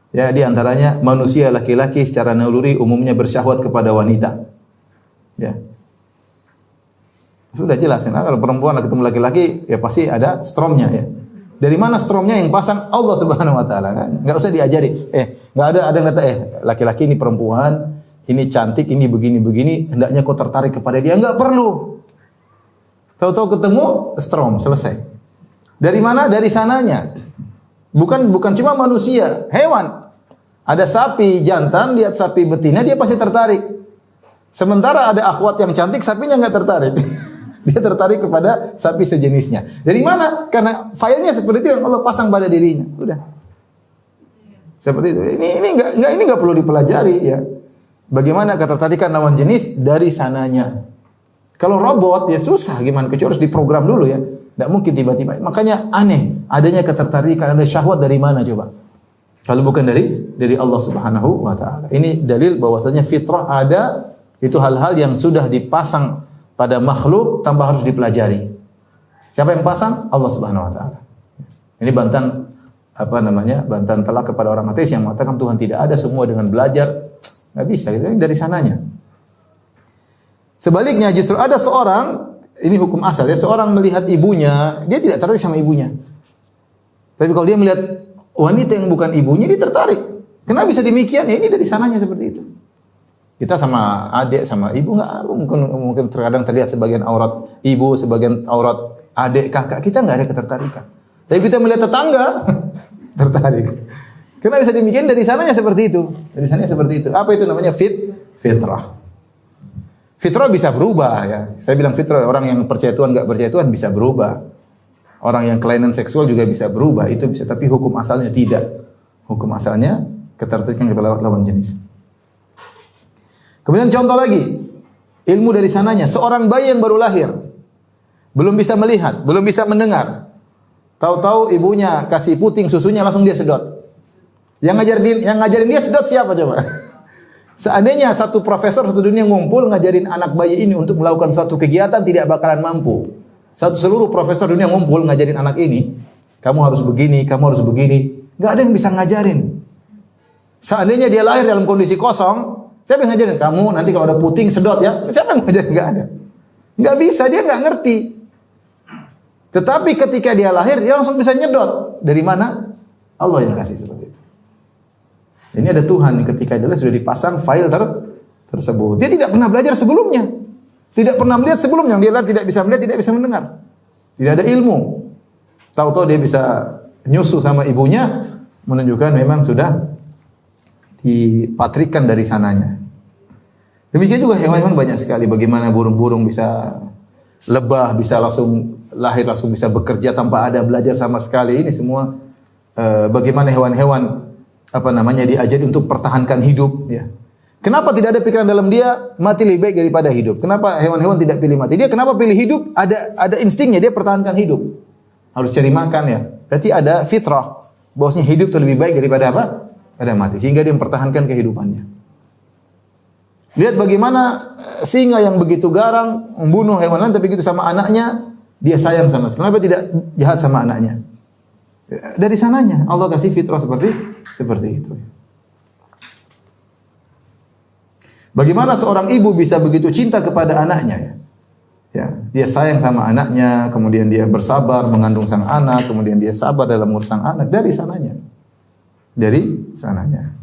Speaker 3: Ya, di antaranya manusia laki-laki secara naluri umumnya bersyahwat kepada wanita. Ya. Sudah jelas ya, kalau perempuan ketemu laki-laki ya pasti ada stromnya ya. Dari mana stromnya yang pasang? Allah Subhanahu wa taala kan. Enggak usah diajari. Enggak ada yang kata laki-laki ini perempuan, ini cantik, ini begini-begini, hendaknya kau tertarik kepada dia. Enggak perlu. Tahu-tahu ketemu strom, selesai. Dari mana? Dari sananya. Bukan cuma manusia, hewan. Ada sapi jantan, lihat sapi betina, dia pasti tertarik. Sementara ada akhwat yang cantik, sapinya enggak tertarik. Dia tertarik kepada sapi sejenisnya. Dari mana? Karena filenya seperti itu yang Allah pasang pada dirinya. Udah. Seperti itu. Ini enggak perlu dipelajari ya. Bagaimana ketertarikan lawan jenis? Dari sananya. Kalau robot ya susah gimana, kecuali harus diprogram dulu ya. Tidak mungkin tiba-tiba. Makanya aneh, adanya ketertarikan, ada syahwat dari mana coba? Kalau bukan dari Allah Subhanahu wa taala. Ini dalil bahwasanya fitrah ada, itu hal-hal yang sudah dipasang pada makhluk tanpa harus dipelajari. Siapa yang pasang? Allah Subhanahu wa taala. Ini bantahan bantahan telak kepada orang ateis yang mengatakan Tuhan tidak ada, semua dengan belajar. Nggak bisa, gitu. Ini dari sananya. Sebaliknya justru ada seorang, ini hukum asal ya, seorang melihat ibunya, dia tidak tertarik sama ibunya. Tapi kalau dia melihat wanita yang bukan ibunya, dia tertarik. Kenapa bisa demikian? Ya ini dari sananya seperti itu. Kita sama adik, sama ibu nggak, mungkin terkadang terlihat sebagian aurat ibu, sebagian aurat adik, kakak, kita nggak ada ketertarikan. Tapi kita melihat tetangga, tertarik. Kenapa bisa demikian? Dari sananya seperti itu. Dari sananya seperti itu. Apa itu namanya? Fitrah. Fitrah bisa berubah ya. Saya bilang fitrah, orang yang percaya Tuhan nggak percaya Tuhan bisa berubah. Orang yang kelainan seksual juga bisa berubah. Itu bisa, tapi hukum asalnya tidak. Hukum asalnya ketertarikan kepada lawan jenis. Kemudian contoh lagi, ilmu dari sananya. Seorang bayi yang baru lahir, belum bisa melihat, belum bisa mendengar. Tahu-tahu ibunya kasih puting susunya, langsung dia sedot. Yang ngajarin dia sedot siapa coba? Seandainya satu profesor satu dunia ngumpul ngajarin anak bayi ini untuk melakukan suatu kegiatan, tidak bakalan mampu. Seluruh profesor dunia ngumpul ngajarin anak ini, kamu harus begini, kamu harus begini. Nggak ada yang bisa ngajarin. Seandainya dia lahir dalam kondisi kosong, siapa yang ngajarin? Kamu nanti kalau ada puting sedot ya. Siapa yang ngajarin? Nggak ada. Nggak bisa, dia nggak ngerti. Tetapi ketika dia lahir, dia langsung bisa nyedot. Dari mana? Allah yang kasih seperti itu. Ini ada Tuhan yang ketika dia sudah dipasang file tersebut. Dia tidak pernah belajar sebelumnya. Tidak pernah melihat sebelumnya. Dia tidak bisa melihat, tidak bisa mendengar. Tidak ada ilmu. Tahu-tahu dia bisa nyusu sama ibunya, menunjukkan memang sudah dipatrikan dari sananya. Demikian juga hewan-hewan banyak sekali. Bagaimana burung-burung bisa lebah, bisa langsung lahir, langsung bisa bekerja tanpa ada belajar sama sekali. Ini semua bagaimana hewan-hewan diajari untuk pertahankan hidup ya. Kenapa tidak ada pikiran dalam dia mati lebih baik daripada hidup? Kenapa hewan-hewan tidak pilih mati? Dia kenapa pilih hidup? Ada instingnya, dia pertahankan hidup. Harus cari makan ya. Berarti ada fitrah bahwasanya hidup itu lebih baik daripada apa? Ada mati. Sehingga dia mempertahankan kehidupannya. Lihat bagaimana singa yang begitu garang membunuh hewan lain, tapi begitu sama anaknya dia sayang sama sekali. Kenapa tidak jahat sama anaknya? Dari sananya Allah kasih fitrah seperti itu. Bagaimana seorang ibu bisa begitu cinta kepada anaknya ya? Ya, dia sayang sama anaknya, kemudian dia bersabar mengandung sang anak, kemudian dia sabar dalam mengurus sang anak dari sananya. Dari sananya.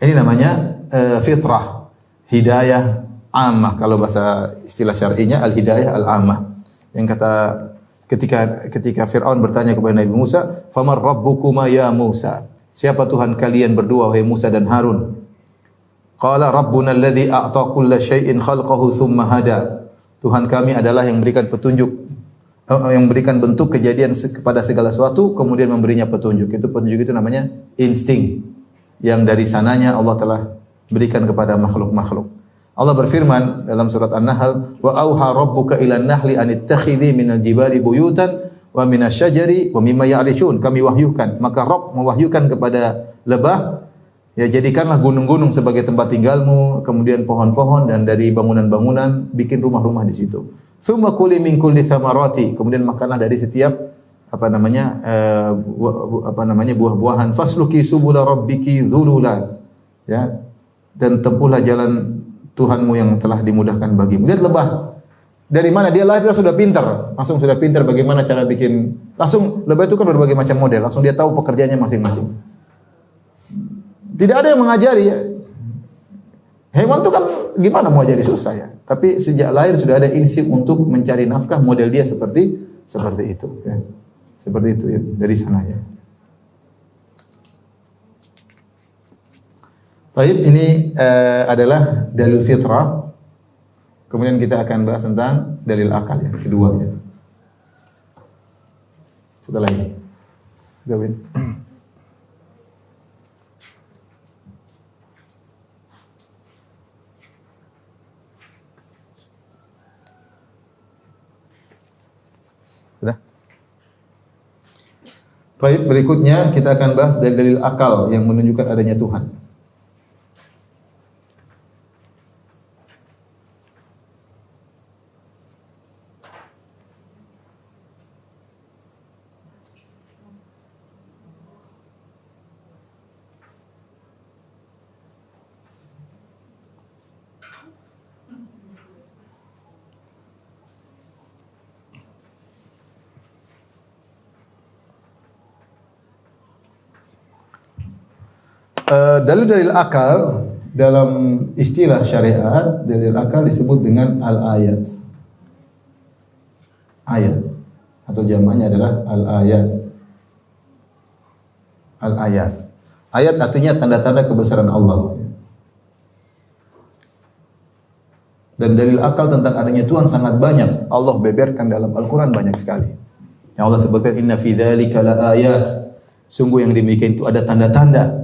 Speaker 3: Ini namanya fitrah, hidayah ammah. Kalau bahasa istilah syar'inya al-hidayah al-ammah. Yang kata ketika Fir'aun bertanya kepada Nabi Musa, "Famar rabbukuma ya Musa?" Siapa Tuhan kalian berdua wahai Musa dan Harun? Qala rabbuna alladhi a'ta kulla syai'in khalqahu thumma hada. Tuhan kami adalah yang berikan petunjuk, yang berikan bentuk kejadian kepada segala sesuatu, kemudian memberinya petunjuk. Itu petunjuk itu namanya insting. Yang dari sananya Allah telah berikan kepada makhluk-makhluk. Allah berfirman dalam surat An-Nahl, "Wa auha rabbuka ilan nahli an ittakhidhi minal jibali buyutan wa minasyajari wa mimma ya'rishun." Kami wahyukan, maka Rabb mewahyukan kepada lebah, ya jadikanlah gunung-gunung sebagai tempat tinggalmu, kemudian pohon-pohon dan dari bangunan-bangunan bikin rumah-rumah di situ. Tsumma kuli min kulli thamarati, kemudian makanlah dari setiap buah-buahan. Fasluki subula rabbiki dzulula. Ya. Dan tempuhlah jalan Tuhanmu yang telah dimudahkan bagimu. Lihat lebah. Dari mana dia lahir dia sudah pintar. Langsung sudah pintar bagaimana cara bikin. Langsung lebah itu kan berbagai macam model. Langsung dia tahu pekerjaannya masing-masing. Tidak ada yang mengajari ya. Hewan itu kan gimana mau ajari, susah ya. Tapi sejak lahir sudah ada insting untuk mencari nafkah, model dia seperti itu ya. Seperti itu ya, dari sana ya. Baik, ini adalah dalil fitrah. Kemudian kita akan bahas tentang dalil akal yang kedua ya. Setelah ini. Gawin. Sudah? Baik, berikutnya kita akan bahas dalil akal yang menunjukkan adanya Tuhan. Dalil-dalil akal dalam istilah syariat, dalil akal disebut dengan al-ayat. Ayat atau jamaknya adalah al-ayat. Al-ayat. Ayat artinya tanda-tanda kebesaran Allah. Dan dalil akal tentang adanya Tuhan sangat banyak. Allah beberkan dalam Al-Quran banyak sekali. Yang Allah sebutkan inna fi dzalika laayat. Sungguh yang demikian itu ada tanda-tanda.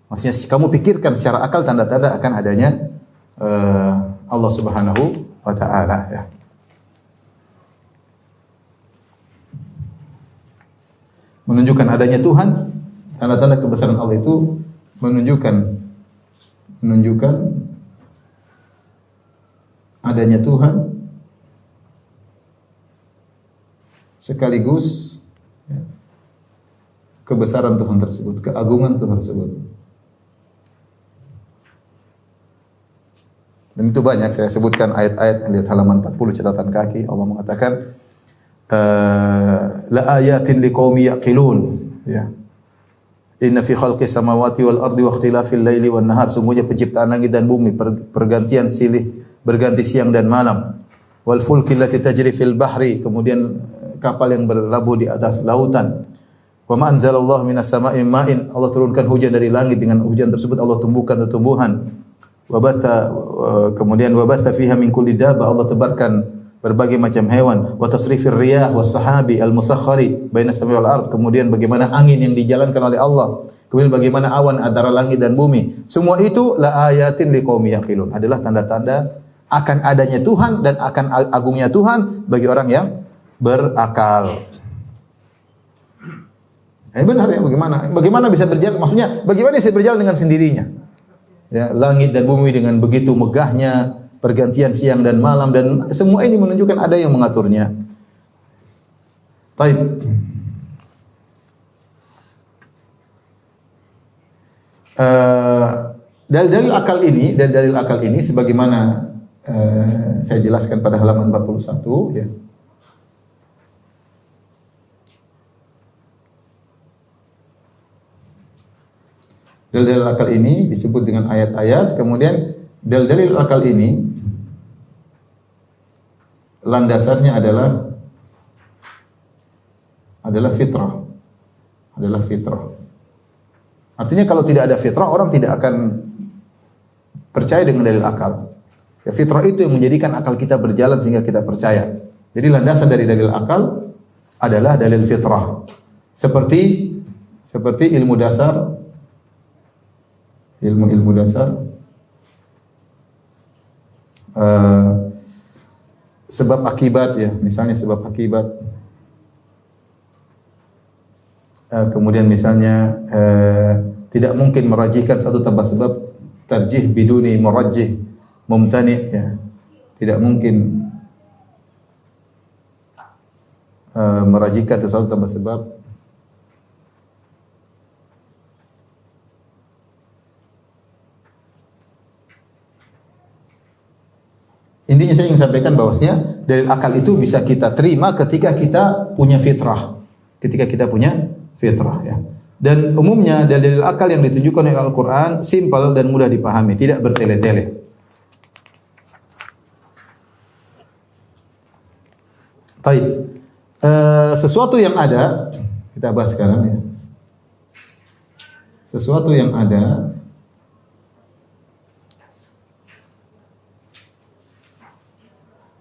Speaker 3: Maksudnya kamu pikirkan secara akal tanda-tanda akan adanya Allah Subhanahu wa taala ya. Menunjukkan adanya Tuhan, tanda-tanda kebesaran Allah itu menunjukkan adanya Tuhan sekaligus ya, kebesaran Tuhan tersebut, keagungan Tuhan tersebut. Dan itu banyak saya sebutkan ayat-ayat, lihat halaman 40 catatan kaki. Allah mengatakan la ayatin liqaumi yaqilun ya. Inna fi khalqis samawati wal ardi wa ikhtilafil laili wan nahar. Sungguhnya penciptaan langit dan bumi, pergantian silih berganti siang dan malam. Wal fulki allati tajri fil bahri, kemudian kapal yang berlabuh di atas lautan. Wa ma anzalallahu minas sama'i ma'in. Allah turunkan hujan dari langit, dengan hujan tersebut Allah tumbuhkan tumbuhan. Kemudian wabatha fiha min kulli dabba, Allah tebarkan berbagai macam hewan. Wa tasrifir riyah was sahabi al musakhkhari baina samai wal ard, kemudian bagaimana angin yang dijalankan oleh Allah, kemudian bagaimana awan antara langit dan bumi. Semua itu la ayatin liqaumi yaqilun, adalah tanda-tanda akan adanya Tuhan dan akan agungnya Tuhan bagi orang yang berakal. Benar ya, bagaimana bisa berjalan, maksudnya bagaimana bisa berjalan dengan sendirinya? Ya, langit dan bumi dengan begitu megahnya, pergantian siang dan malam, dan semua ini menunjukkan ada yang mengaturnya. Baik. Dalil akal ini sebagaimana saya jelaskan pada halaman 41 ya. Dalil akal ini disebut dengan ayat-ayat, kemudian dalil akal ini landasannya adalah fitrah. Adalah fitrah. Artinya kalau tidak ada fitrah, orang tidak akan percaya dengan dalil akal. Ya, fitrah itu yang menjadikan akal kita berjalan sehingga kita percaya. Jadi landasan dari dalil akal adalah dalil fitrah. Seperti ilmu dasar, ilmu dasar, sebab akibat ya, misalnya sebab akibat. Kemudian misalnya tidak mungkin merajihkan satu tanpa sebab, tarjih biduni murajjih mumtani ya. Tidak mungkin merajihkan sesuatu tanpa sebab. Intinya saya ingin sampaikan bahwasanya dalil akal itu bisa kita terima ketika kita punya fitrah. Ketika kita punya fitrah ya. Dan umumnya dalil akal yang ditunjukkan oleh Al-Qur'an simpel dan mudah dipahami, tidak bertele-tele. Baik. Sesuatu yang ada, kita bahas sekarang ya. Sesuatu yang ada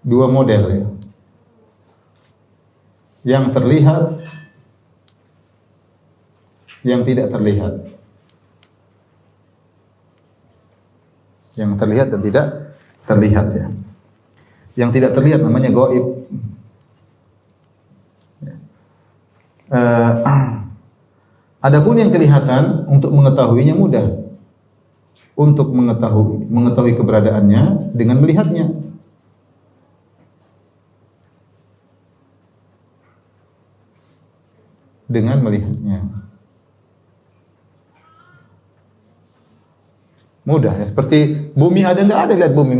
Speaker 3: dua model ya. Yang terlihat, yang tidak terlihat. Yang terlihat dan tidak terlihat ya. Yang tidak terlihat namanya gaib. Eh, adapun yang kelihatan untuk mengetahuinya mudah. Untuk mengetahui keberadaannya dengan melihatnya. Dengan melihatnya. Mudah ya. Seperti bumi ada nggak ada, lihat bumi.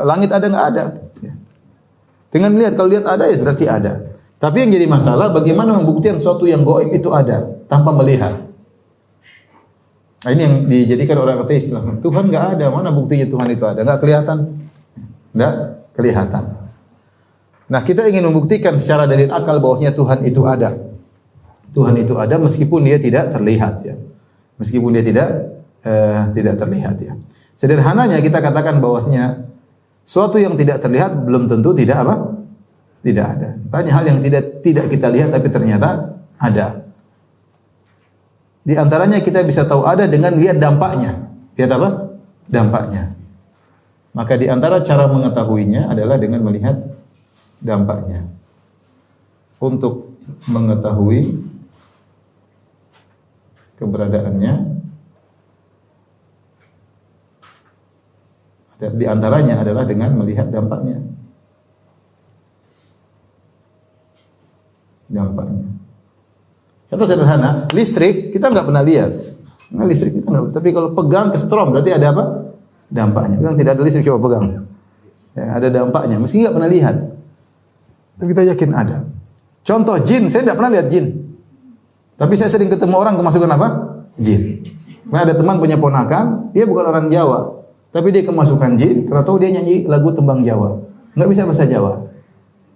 Speaker 3: Langit ada nggak ada. Dengan melihat, kalau lihat ada ya berarti ada. Tapi yang jadi masalah bagaimana membuktikan sesuatu yang gaib itu ada tanpa melihat. Nah, ini yang dijadikan orang ateis. Tuhan nggak ada, mana buktinya Tuhan itu ada? Nggak kelihatan, nggak kelihatan. Nah, kita ingin membuktikan secara dalil akal bahwasanya Tuhan itu ada. Tuhan itu ada meskipun dia tidak terlihat ya. Meskipun dia tidak terlihat ya. Sederhananya kita katakan bahwasanya suatu yang tidak terlihat belum tentu tidak apa? Tidak ada. Banyak hal yang tidak kita lihat tapi ternyata ada. Di antaranya kita bisa tahu ada dengan lihat dampaknya. Lihat apa? Dampaknya. Maka di antara cara mengetahuinya adalah dengan melihat dampaknya. Untuk mengetahui keberadaannya, di antaranya adalah dengan melihat dampaknya. Dampaknya. Contoh sederhana, listrik kita nggak pernah lihat. Nah, listrik kita nggak. Tapi kalau pegang ke strom berarti ada apa? Dampaknya. Bilang tidak ada listrik, coba pegang. Ya, ada dampaknya. Meski nggak pernah lihat, tapi kita yakin ada. Contoh jin, saya tidak pernah lihat jin. Tapi saya sering ketemu orang kemasukan apa? Jin. Karena ada teman punya ponakan, dia bukan orang Jawa, tapi dia kemasukan jin. Karena tahu dia nyanyi lagu tembang Jawa, nggak bisa bahasa Jawa.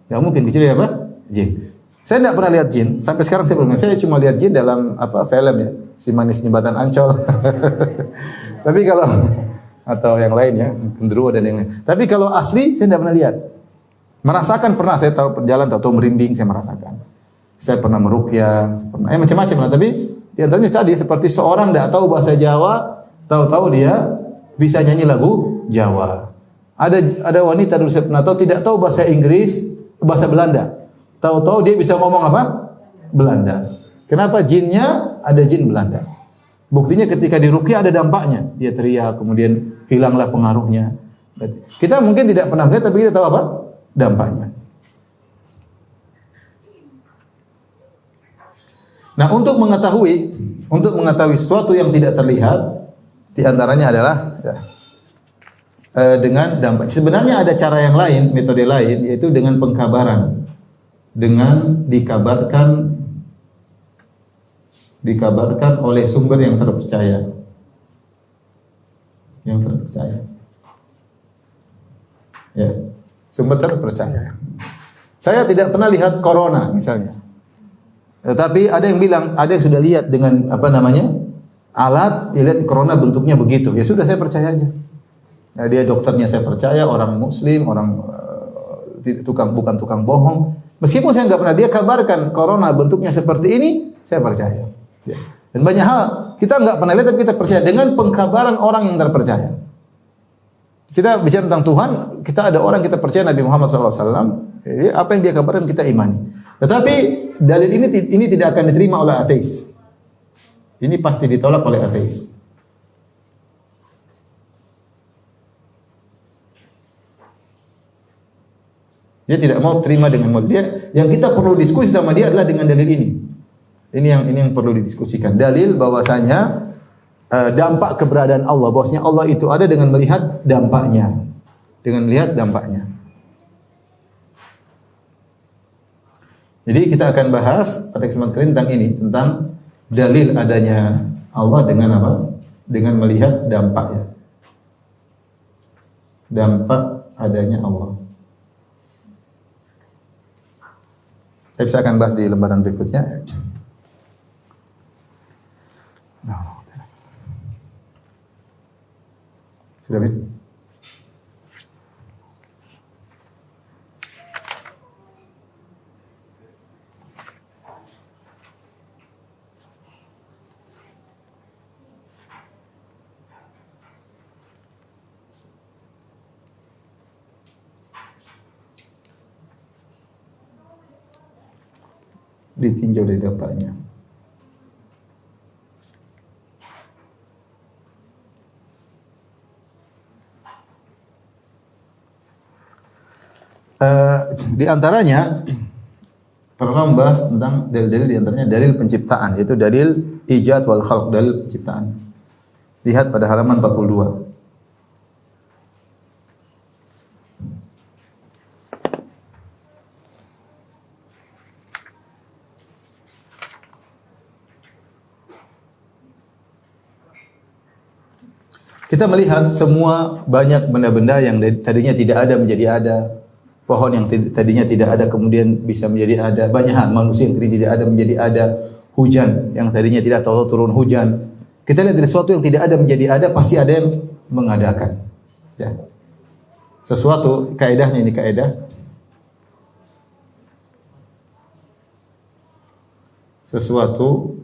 Speaker 3: Nggak mungkin kecil ya apa? Jin. Saya tidak pernah lihat jin, sampai sekarang saya belum. Saya cuma lihat jin dalam apa film ya, Si Manis Jembatan Ancol. Tapi kalau atau yang lain ya, genderuwo dan yang lain. Tapi kalau asli saya tidak pernah lihat. Merasakan pernah, saya tahu perjalanan tahu merinding, saya merasakan. Saya pernah meruqyah, pernah macam-macam lah. Tapi di antaranya tadi seperti seorang tidak tahu bahasa Jawa, tahu-tahu dia bisa nyanyi lagu Jawa. Ada wanita dulu saya pernah tahu tidak tahu bahasa Inggris, bahasa Belanda. Tahu-tahu dia bisa ngomong apa? Belanda. Kenapa? Jinnya ada jin Belanda. Buktinya ketika diruqyah ada dampaknya. Dia teriak, kemudian hilanglah pengaruhnya. Kita mungkin tidak pernah melihat, tapi kita tahu apa? Dampaknya. Nah, untuk mengetahui sesuatu yang tidak terlihat, di antaranya adalah ya, dengan dampak. Sebenarnya ada cara yang lain, metode lain, yaitu dengan pengkabaran. Dengan dikabarkan oleh sumber yang terpercaya. Yang terpercaya. Ya, sumber terpercaya. Saya tidak pernah lihat corona misalnya. Tetapi ada yang bilang, ada yang sudah lihat dengan apa namanya? Alat, lihat corona bentuknya begitu. Ya sudah, saya percaya aja. Ya, dia dokternya saya percaya, orang muslim, orang bukan tukang bohong. Meskipun saya nggak pernah dia kabarkan corona bentuknya seperti ini, saya percaya. Ya. Dan banyak hal kita nggak pernah lihat tapi kita percaya dengan pengkabaran orang yang terpercaya. Kita bicara tentang Tuhan, kita ada orang kita percaya Nabi Muhammad SAW. Jadi apa yang dia kabarkan kita imani. Tetapi dalil ini tidak akan diterima oleh ateis. Ini pasti ditolak oleh ateis. Dia tidak mau terima dengan model dia. Yang kita perlu diskusi sama dia adalah dengan dalil ini. Ini yang perlu didiskusikan. Dalil bahwasanya dampak keberadaan Allah, bahwasanya Allah itu ada dengan melihat dampaknya. Dengan melihat dampaknya. Jadi kita akan bahas pada kesempatan kali tentang ini, tentang dalil adanya Allah dengan apa? Dengan melihat dampaknya. Dampak adanya Allah. Saya bisa akan bahas di lembaran berikutnya. Sudah, Bin? ditinjau dari dampaknya. Di antaranya pernah membahas tentang dalil-dalil, di antaranya dalil penciptaan, yaitu dalil ijad wal khalq, dalil penciptaan. Lihat pada halaman 42. Kita melihat semua banyak benda-benda yang tadinya tidak ada menjadi ada. Pohon yang tadinya tidak ada kemudian bisa menjadi ada. Banyak hal, manusia yang tadinya tidak ada menjadi ada. Hujan yang tadinya tidak tahu turun hujan. Kita lihat dari sesuatu yang tidak ada menjadi ada, pasti ada yang mengadakan. Ya. Sesuatu, kaedahnya ini kaedah. Sesuatu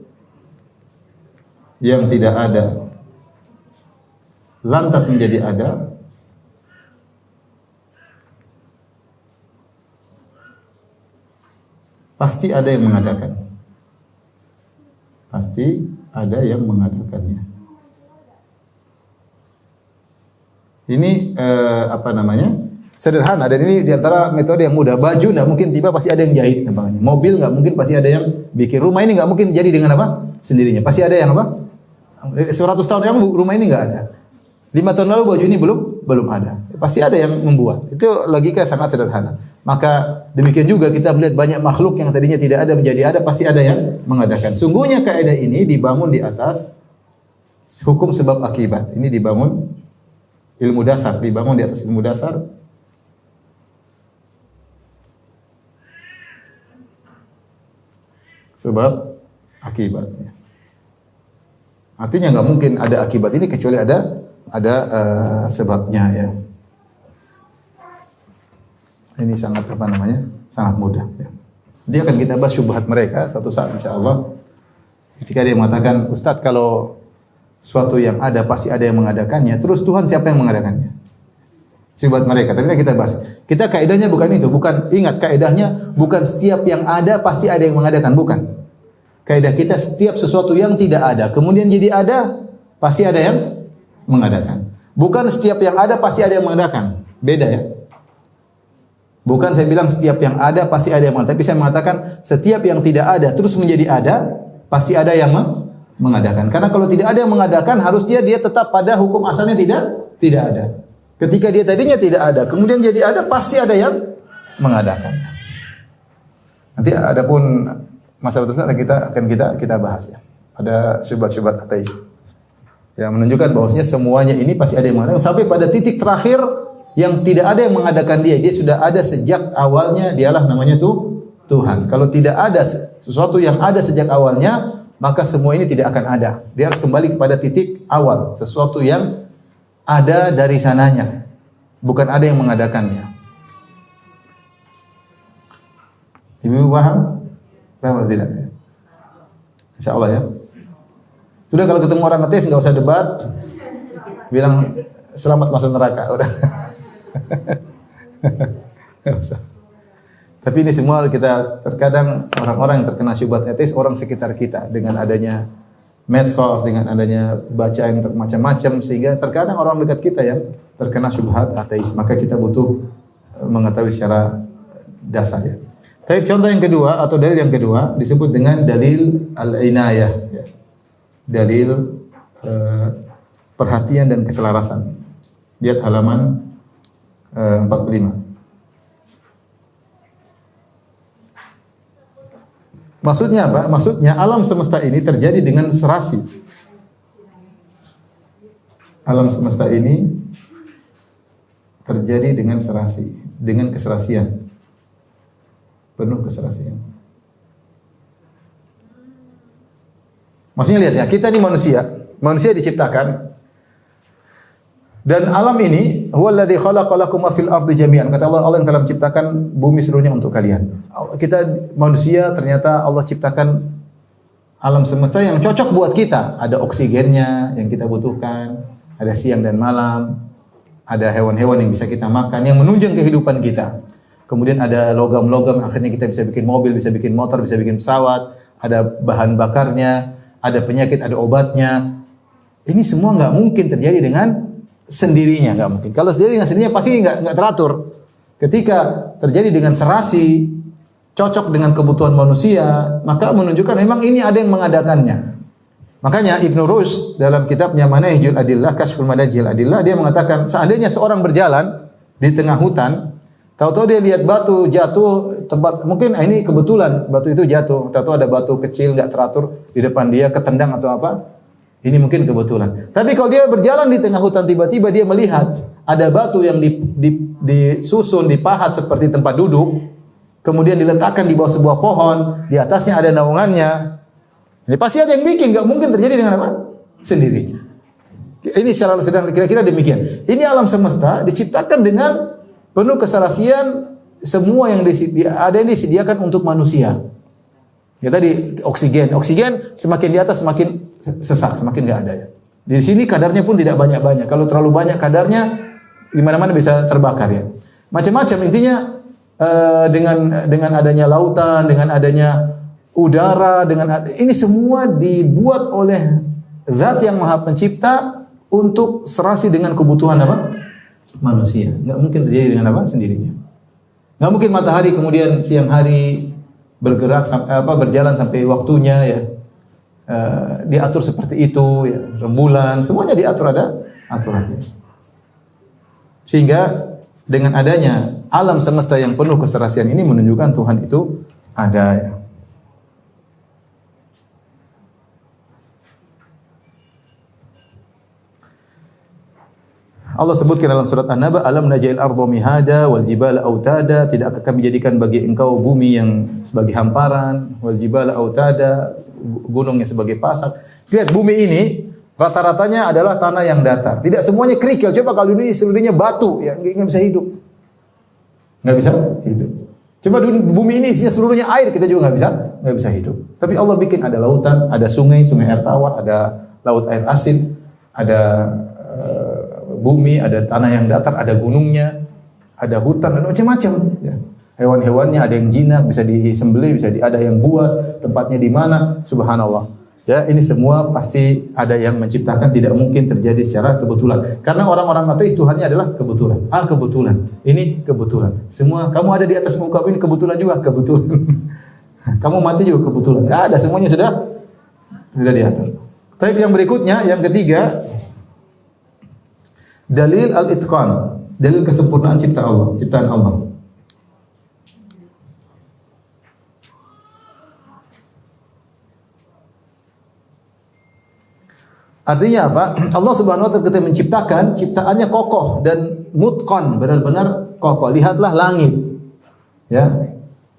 Speaker 3: yang tidak ada lantas menjadi ada, pasti ada yang mengadakan. Pasti ada yang mengadakannya. Ini apa namanya? Sederhana, dan ini diantara metode yang mudah. Baju nggak mungkin tiba, pasti ada yang jahit. Gampangnya. Mobil nggak mungkin, pasti ada yang bikin. Rumah ini nggak mungkin jadi dengan apa? Sendirinya. Pasti ada yang apa? 100 tahun yang rumah ini nggak ada. 5 tahun lalu baju ini belum ada. Pasti ada yang membuat. Itu logika sangat sederhana. Maka demikian juga kita melihat banyak makhluk yang tadinya tidak ada menjadi ada, pasti ada yang mengadakan. Sungguhnya kaidah ini dibangun di atas hukum sebab akibat. Ini dibangun ilmu dasar, dibangun di atas ilmu dasar. Sebab akibatnya. Artinya nggak mungkin ada akibat ini kecuali ada sebabnya ya. Ini sangat apa namanya? Sangat mudah ya. Dia akan kita bahas syubhat mereka suatu saat insyaallah. Ketika dia mengatakan, "Ustaz, kalau suatu yang ada pasti ada yang mengadakannya, terus Tuhan siapa yang mengadakannya?" Syubhat mereka. Tadi kita bahas. Kita kaidahnya bukan itu, bukan, ingat kaidahnya bukan setiap yang ada pasti ada yang mengadakan, bukan. Kaidah kita setiap sesuatu yang tidak ada kemudian jadi ada, pasti ada yang mengadakan. Bukan setiap yang ada pasti ada yang mengadakan. Beda ya. Bukan saya bilang setiap yang ada pasti ada yang mengadakan, tapi saya mengatakan setiap yang tidak ada terus menjadi ada, pasti ada yang mengadakan. Karena kalau tidak ada yang mengadakan, harusnya dia tetap pada hukum asalnya tidak ada. Ketika dia tadinya tidak ada, kemudian jadi ada, pasti ada yang mengadakan. Nanti adapun masalah tersebut kita bahas ya. Ada syubhat-syubhat ateis yang menunjukkan bahwasanya semuanya ini pasti ada yang mengadakan sampai pada titik terakhir yang tidak ada yang mengadakan dia sudah ada sejak awalnya, dialah namanya Tuhan. Kalau tidak ada sesuatu yang ada sejak awalnya, maka semua ini tidak akan ada. Dia harus kembali kepada titik awal, sesuatu yang ada dari sananya, bukan ada yang mengadakannya. Ibu paham? Paham atau tidak? Insyaallah ya. Sudah, kalau ketemu orang ateis enggak usah debat. Bilang selamat masuk neraka, udah. Enggak usah. Tapi ini semua kita terkadang orang-orang yang terkena syubhat ateis, orang sekitar kita dengan adanya medsos, dengan adanya baca yang macam-macam, sehingga terkadang orang dekat kita yang terkena syubhat ateis. Maka kita butuh mengetahui secara dasar ya. Tapi contoh yang kedua atau dalil yang kedua disebut dengan dalil al-inayah ya. Dalil perhatian dan keselarasan. Lihat halaman 45. Maksudnya apa? Maksudnya alam semesta ini terjadi dengan serasi. Alam semesta ini terjadi dengan serasi, dengan keserasian. Penuh keserasian. Maksudnya lihat ya, kita ini manusia diciptakan dan alam ini huwallazi khalaqalakum ma fil ardi jami'an. Kata Allah, Allah yang telah menciptakan bumi seluruhnya untuk kalian. Kita manusia ternyata Allah ciptakan alam semesta yang cocok buat kita. Ada oksigennya yang kita butuhkan, ada siang dan malam, ada hewan-hewan yang bisa kita makan yang menunjang kehidupan kita. kemudian ada logam-logam, akhirnya kita bisa bikin mobil, bisa bikin motor, bisa bikin pesawat, ada bahan bakarnya, ada penyakit, ada obatnya. Ini semua nggak mungkin terjadi dengan sendirinya, nggak mungkin. Kalau sendiri dengan sendirinya pasti nggak teratur. Ketika terjadi dengan serasi, cocok dengan kebutuhan manusia, maka menunjukkan memang ini ada yang mengadakannya. Makanya Ibnu Rushd dalam kitabnya Manahijul Adillah, Kashful Manahijil Adillah, dia mengatakan seandainya seorang berjalan di tengah hutan, tahu-tahu dia lihat batu jatuh tempat, mungkin ini kebetulan batu itu jatuh, tahu-tahu ada batu kecil nggak teratur di depan dia, ketendang atau apa, ini mungkin kebetulan. Tapi kalau dia berjalan di tengah hutan, tiba-tiba dia melihat ada batu yang disusun, dipahat seperti tempat duduk, kemudian diletakkan di bawah sebuah pohon, di atasnya ada naungannya. Ini pasti ada yang bikin, nggak mungkin terjadi dengan apa? Sendirinya. Ini secara sederhana kira-kira demikian. Ini alam semesta diciptakan dengan penuh keserasian, semua yang ada yang disediakan untuk manusia. Ya tadi oksigen semakin di atas semakin sesak, semakin nggak ada ya. Di sini kadarnya pun tidak banyak-banyak. Kalau terlalu banyak kadarnya, di mana-mana bisa terbakar ya. Macam-macam intinya dengan adanya lautan, dengan adanya udara, ini semua dibuat oleh Zat yang Maha Pencipta untuk serasi dengan kebutuhan apa? Manusia. Nggak mungkin terjadi dengan apa? Sendirinya. Nggak mungkin matahari kemudian siang hari bergerak berjalan sampai waktunya ya. Diatur seperti itu ya. Rembulan semuanya diatur, ada aturannya. Sehingga dengan adanya alam semesta yang penuh keserasian ini menunjukkan Tuhan itu ada ya. Allah sebutkan dalam surat An-Naba, alam naj'al arda mihada wal jibala autada, tidakkah kami jadikan bagi engkau bumi yang sebagai hamparan, wal jibala autada, gunungnya sebagai pasak. Lihat bumi ini rata-ratanya adalah tanah yang datar. Tidak semuanya kerikil. Coba kalau ini seluruhnya batu, ya nggak bisa hidup. Nggak bisa hidup. Coba bumi ini isinya seluruhnya air, kita juga nggak bisa hidup. Tapi Allah bikin ada lautan, ada sungai air tawar, ada laut air asin, ada bumi, ada tanah yang datar, ada gunungnya, ada hutan, ada macam-macam. Ya. Hewan-hewannya ada yang jinak, bisa disembelih, ada yang buas, tempatnya di mana, subhanallah. Ya, ini semua pasti ada yang menciptakan, tidak mungkin terjadi secara kebetulan. Karena orang-orang ateis Tuhannya adalah kebetulan. Kebetulan. Ini kebetulan. Semua kamu ada di atas muka ini kebetulan juga, kebetulan. Kamu mati juga kebetulan. Enggak ada, semuanya sudah diatur. Tapi yang berikutnya, yang ketiga, dalil al-itqan, dalil kesempurnaan ciptaan Allah. Artinya apa? Allah Subhanahu wa taala ketika menciptakan, ciptaannya kokoh dan mutqan, benar-benar kokoh. Lihatlah langit. Ya.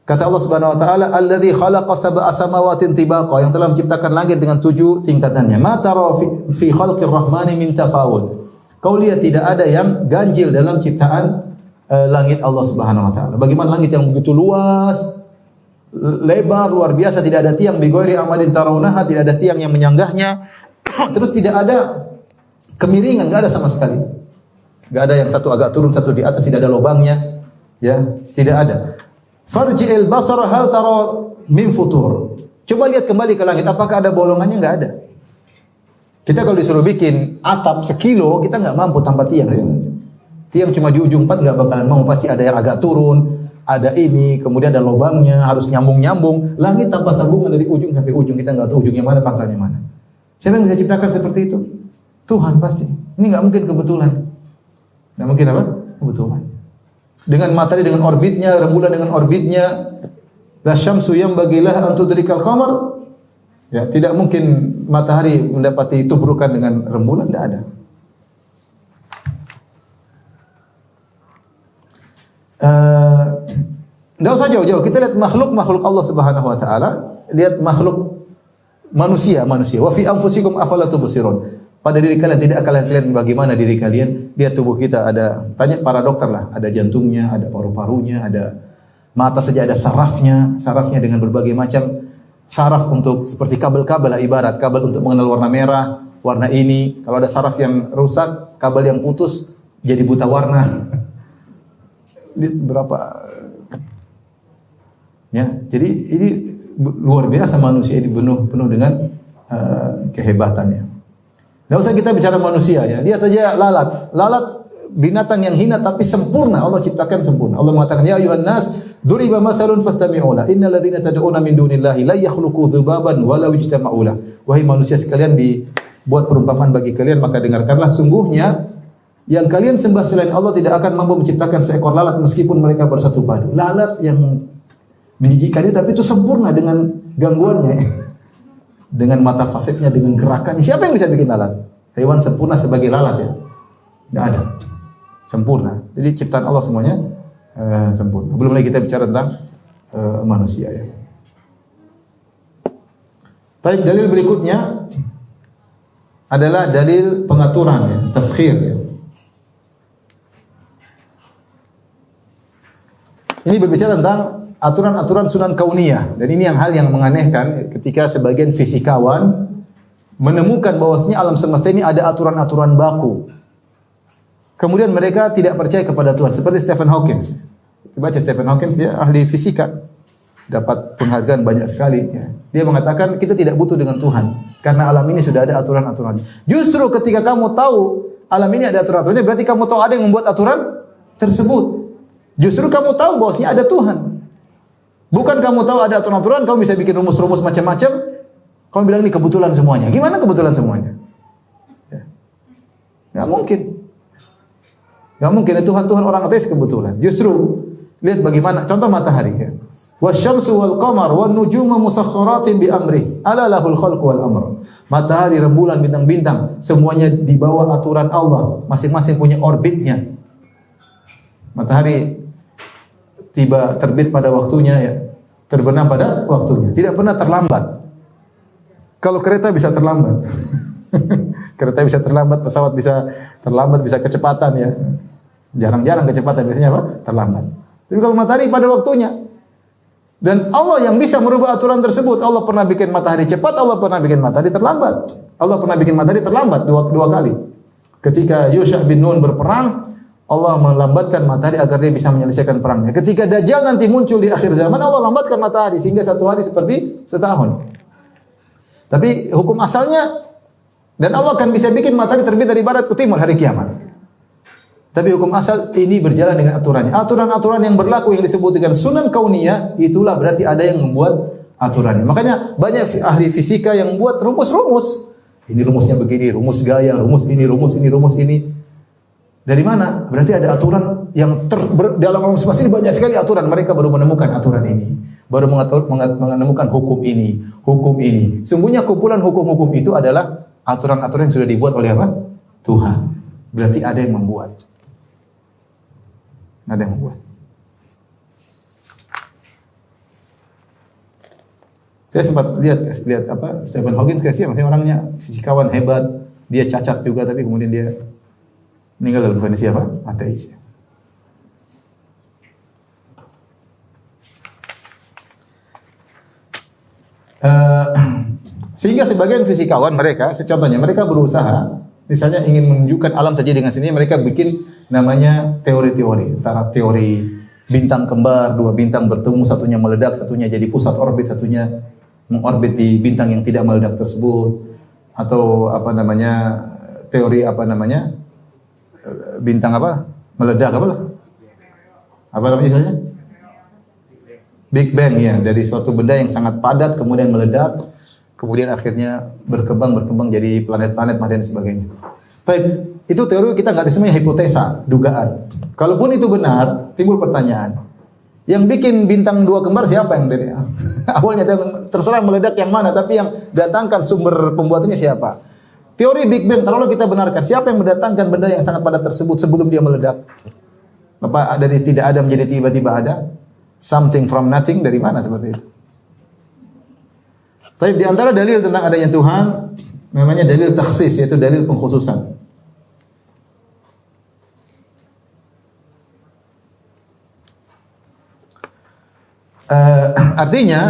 Speaker 3: Kata Allah Subhanahu wa taala, "Alladzi khalaqa sab'a samawatin tibaqa", yang telah menciptakan langit dengan 7 tingkatannya. Ma tara fi khalqir rahmani min tafawud. Kau lihat tidak ada yang ganjil dalam ciptaan langit Allah Subhanahu wa taala. Bagaimana langit yang begitu luas, lebar, luar biasa, tidak ada tiang, bighairi amalin tarawunaha, tidak ada tiang yang menyanggahnya. Terus tidak ada kemiringan, enggak ada sama sekali. Enggak ada yang satu agak turun, satu di atas, tidak ada lubangnya. Ya, tidak ada. Farji'il basara hal tara min futur. Coba lihat kembali ke langit, apakah ada bolongannya? Enggak ada. Kita kalau disuruh bikin atap sekilo, kita nggak mampu tanpa tiang. Tiang cuma di ujung 4 nggak bakalan mau, pasti ada yang agak turun, ada ini, kemudian ada lubangnya, harus nyambung-nyambung. Langit tanpa sambungan dari ujung sampai ujung, kita nggak tahu ujungnya mana, pangkalnya mana. Siapa yang bisa ciptakan seperti itu? Tuhan pasti. Ini nggak mungkin kebetulan. Nggak mungkin apa? Kebetulan. Dengan matahari dengan orbitnya, rembulan dengan orbitnya, la syamsu yanbaghi laha an tudrikal qamar. Ya, tidak mungkin matahari mendapati tubrukan dengan rembulan, tidak ada. Tidak usah jauh-jauh, kita lihat makhluk Allah Subhanahu wa taala, lihat makhluk manusia. Wa fi anfusikum afala tubsirun. Pada diri kalian tidak kalian lihat bagaimana diri kalian? Lihat tubuh kita, ada, tanya para dokter lah, ada jantungnya, ada paru-parunya, ada mata saja, ada sarafnya dengan berbagai macam saraf untuk seperti kabel-kabel lah, ibarat kabel untuk mengenal warna merah, warna ini. Kalau ada saraf yang rusak, kabel yang putus jadi buta warna. Berapa Ya, jadi ini luar biasa manusia ini penuh dengan kehebatannya. Tidak usah kita bicara manusia ya. Lihat aja lalat. Lalat binatang yang hina tapi sempurna. Allah ciptakan sempurna. Allah mengatakan, ya ayuhan nas, duriba mathalun fastami'u la. Innal ladzina tad'una min dunillahi la yakhluqu dzubaban walau ijtama'u la. Wahai manusia sekalian, dibuat perumpamaan bagi kalian, maka dengarkanlah. Sungguhnya yang kalian sembah selain Allah tidak akan mampu menciptakan seekor lalat meskipun mereka bersatu padu. Lalat yang menjijikkan itu, tapi itu sempurna dengan gangguannya. Dengan mata fasetnya, dengan gerakannya. Siapa yang bisa bikin lalat? Hewan sempurna sebagai lalat ya? Tidak ada. Sempurna. Jadi ciptaan Allah semuanya sempurna. Belum lagi kita bicara tentang manusia ya. Baik, dalil berikutnya adalah dalil pengaturan ya, taskhir ya. Ini berbicara tentang aturan-aturan sunan kauniyah, dan ini hal yang menganehkan ketika sebagian fisikawan menemukan bahwasanya alam semesta ini ada aturan-aturan baku. Kemudian mereka tidak percaya kepada Tuhan, seperti Stephen Hawking. Baca Stephen Hawking, dia ahli fisika, dapat penghargaan banyak sekali. Ya. Dia mengatakan kita tidak butuh dengan Tuhan karena alam ini sudah ada aturan-aturannya. Justru ketika kamu tahu alam ini ada aturan-aturannya, berarti kamu tahu ada yang membuat aturan tersebut. Justru kamu tahu bahwasanya ada Tuhan. Bukan kamu tahu ada aturan-aturan, kamu bisa bikin rumus-rumus macam-macam, kamu bilang ini kebetulan semuanya. Gimana kebetulan semuanya? Ya. Gak mungkin. Gak mungkin. Tuhan orang ateis kebetulan. Justru lihat bagaimana contoh matahari ya. Wasyamsu wal qamar wan nujumu musakhkharatin bi amri. Ala lahul khalqu wal amr. Matahari, rembulan, bintang-bintang semuanya di bawah aturan Allah. Masing-masing punya orbitnya. Matahari tiba terbit pada waktunya ya, terbenam pada waktunya, tidak pernah terlambat. Kalau kereta bisa terlambat, kereta bisa terlambat, pesawat bisa terlambat, bisa kecepatan ya. Jarang-jarang kecepatan, biasanya apa? Terlambat. Tapi kalau matahari pada waktunya, dan Allah yang bisa merubah aturan tersebut. Allah pernah bikin matahari cepat, Allah pernah bikin matahari terlambat. Allah pernah bikin matahari terlambat dua kali. Ketika Yusha bin Nun berperang, Allah melambatkan matahari agar dia bisa menyelesaikan perangnya. Ketika Dajjal nanti muncul di akhir zaman, Allah lambatkan matahari sehingga satu hari seperti setahun. Tapi hukum asalnya, dan Allah akan bisa bikin matahari terbit dari barat ke timur hari kiamat. Tapi hukum asal ini berjalan dengan aturannya. Aturan-aturan yang berlaku yang disebut dengan sunan kauniyah, itulah berarti ada yang membuat aturannya. Makanya banyak ahli fisika yang membuat rumus-rumus. Ini rumusnya begini, rumus gaya, rumus ini, rumus ini, rumus ini. Dari mana? Berarti ada aturan yang dalam alam semesta ini banyak sekali aturan. Mereka baru menemukan aturan ini, baru menemukan hukum ini, hukum ini. Sungguhnya kumpulan hukum-hukum itu adalah aturan-aturan yang sudah dibuat oleh apa? Tuhan. Berarti ada yang membuat. Ada yang membuat. Saya sempat lihat apa Stephen Hawking, kasihan, maksudnya orangnya fisikawan hebat, dia cacat juga, tapi kemudian dia meninggal dalam kondisi apa? Ateis. Sehingga sebagian fisikawan mereka, contohnya mereka berusaha, misalnya ingin menunjukkan alam terjadi dengan sendirinya, mereka bikin namanya teori-teori, antara teori bintang kembar, dua bintang bertemu, satunya meledak, satunya jadi pusat orbit, satunya mengorbit di bintang yang tidak meledak tersebut, atau apa namanya teori apa namanya bintang apa meledak apa namanya istilahnya? Big Bang ya, dari suatu benda yang sangat padat kemudian meledak, kemudian akhirnya berkembang jadi planet-planet dan sebagainya. Baik, itu teori kita nggak ada, semuanya hipotesa, dugaan. Kalaupun itu benar, timbul pertanyaan. Yang bikin bintang dua kembar siapa yang dari awalnya? Terserah meledak yang mana, tapi yang datangkan sumber pembuatannya siapa? Teori Big Bang, kalau kita benarkan, siapa yang mendatangkan benda yang sangat padat tersebut sebelum dia meledak? Apa dari tidak ada menjadi tiba-tiba ada? Something from nothing, dari mana seperti itu? Tapi di antara dalil tentang adanya Tuhan, namanya dalil takhsis, yaitu dalil pengkhususan. Artinya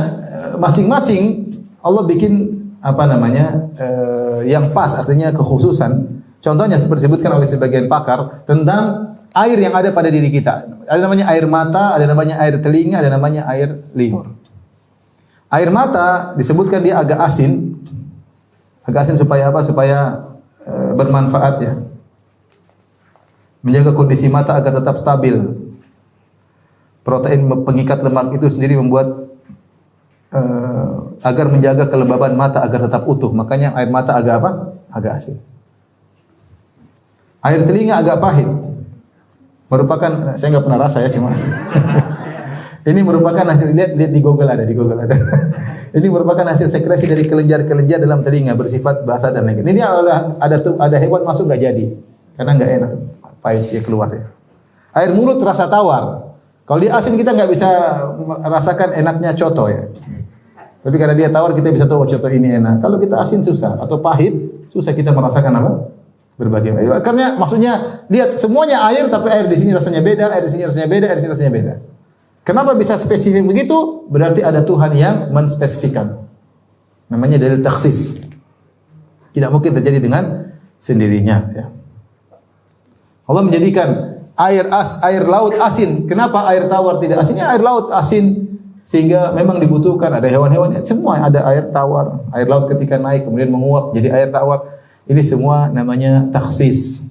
Speaker 3: masing-masing Allah bikin apa namanya yang pas, artinya kekhususan. Contohnya seperti disebutkan oleh sebagian pakar tentang air yang ada pada diri kita. Ada namanya air mata, ada namanya air telinga, ada namanya air liur. Air mata disebutkan dia agak asin. Agak asin supaya apa? Supaya bermanfaat ya. Menjaga kondisi mata agar tetap stabil. Protein pengikat lemak itu sendiri membuat agar menjaga kelembaban mata agar tetap utuh. Makanya air mata agak apa? Agak asin. Air telinga agak pahit. Merupakan, saya nggak pernah rasa ya cuma. Ini merupakan hasil, lihat di Google ada. Ini merupakan hasil sekresi dari kelenjar-kelenjar dalam telinga bersifat basah dan lengket. Ini ada hewan masuk nggak jadi karena nggak enak, pahit dia keluar ya. Air mulut rasa tawar. Kalau dia asin kita nggak bisa merasakan enaknya coto ya. Tapi karena dia tawar kita bisa tahu coto ini enak. Kalau kita asin susah atau pahit susah kita merasakan apa? Berbagai macam. Karena maksudnya lihat semuanya air tapi air di sini rasanya beda, air di sini rasanya beda, air di sini rasanya beda. Kenapa bisa spesifik begitu? Berarti ada Tuhan yang menspesifikkan. Namanya dalil taksis. Tidak mungkin terjadi dengan sendirinya ya. Allah menjadikan air laut asin. Kenapa air tawar tidak asin? Ya, air laut asin sehingga memang dibutuhkan ada hewan-hewan semua ada air tawar. Air laut ketika naik kemudian menguap jadi air tawar. Ini semua namanya taksis.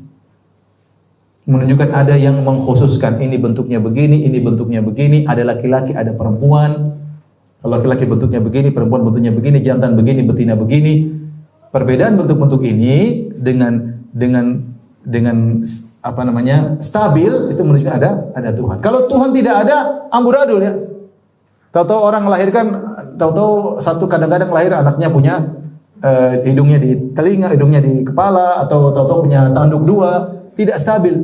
Speaker 3: Menunjukkan ada yang mengkhususkan ini bentuknya begini, ini bentuknya begini, ada laki-laki, ada perempuan. Kalau laki-laki bentuknya begini, perempuan bentuknya begini, jantan begini, betina begini. Perbedaan bentuk-bentuk ini dengan apa namanya? Stabil itu menunjukkan ada Tuhan. Kalau Tuhan tidak ada, amburadul ya. Tahu-tahu orang melahirkan, tahu-tahu satu kadang-kadang lahir anaknya punya hidungnya di telinga, hidungnya di kepala, atau tahu-tahu punya tanduk dua. Tidak stabil.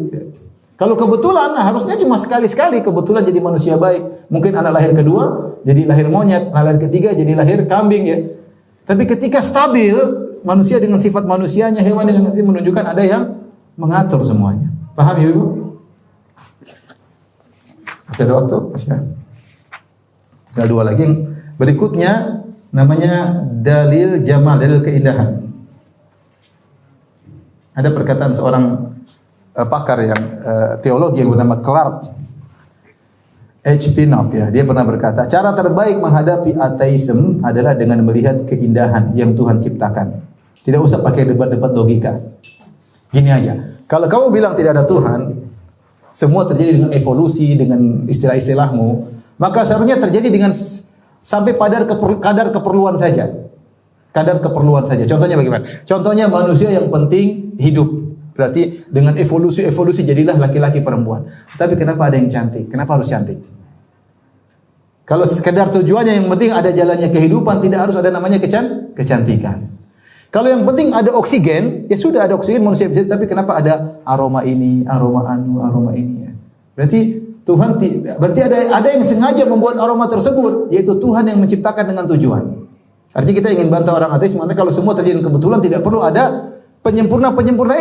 Speaker 3: Kalau kebetulan, harusnya cuma sekali-sekali kebetulan jadi manusia baik. Mungkin anak lahir kedua, jadi lahir monyet. Anak lahir ketiga, jadi lahir kambing ya. Tapi ketika stabil, manusia dengan sifat manusianya, hewan dengan manusia menunjukkan ada yang mengatur semuanya. Paham ya Ibu? Masih ada waktu? Masih ada. Tinggal dua lagi. Berikutnya, namanya dalil jamal, dalil keindahan. Ada perkataan seorang pakar yang teologi yang bernama Clark H. Pinnock ya, dia pernah berkata, cara terbaik menghadapi ateisme adalah dengan melihat keindahan yang Tuhan ciptakan. Tidak usah pakai debat-debat logika. Gini aja, kalau kamu bilang tidak ada Tuhan, semua terjadi dengan evolusi, dengan istilah-istilahmu, maka seharusnya terjadi dengan sampai kadar keperluan saja. Kadar keperluan saja. Contohnya bagaimana? Contohnya manusia yang penting hidup. Berarti dengan evolusi jadilah laki-laki perempuan. Tapi kenapa ada yang cantik? Kenapa harus cantik? Kalau sekedar tujuannya yang penting ada jalannya kehidupan, tidak harus ada namanya kecantikan. Kalau yang penting ada oksigen, ya sudah ada oksigen manusia bisa. Tapi kenapa ada aroma ini, aroma ini? Ya. Berarti Tuhan, berarti ada yang sengaja membuat aroma tersebut, yaitu Tuhan yang menciptakan dengan tujuan. Artinya kita ingin bantah orang ateis, makanya kalau semua terjadi kebetulan tidak perlu ada penyempurna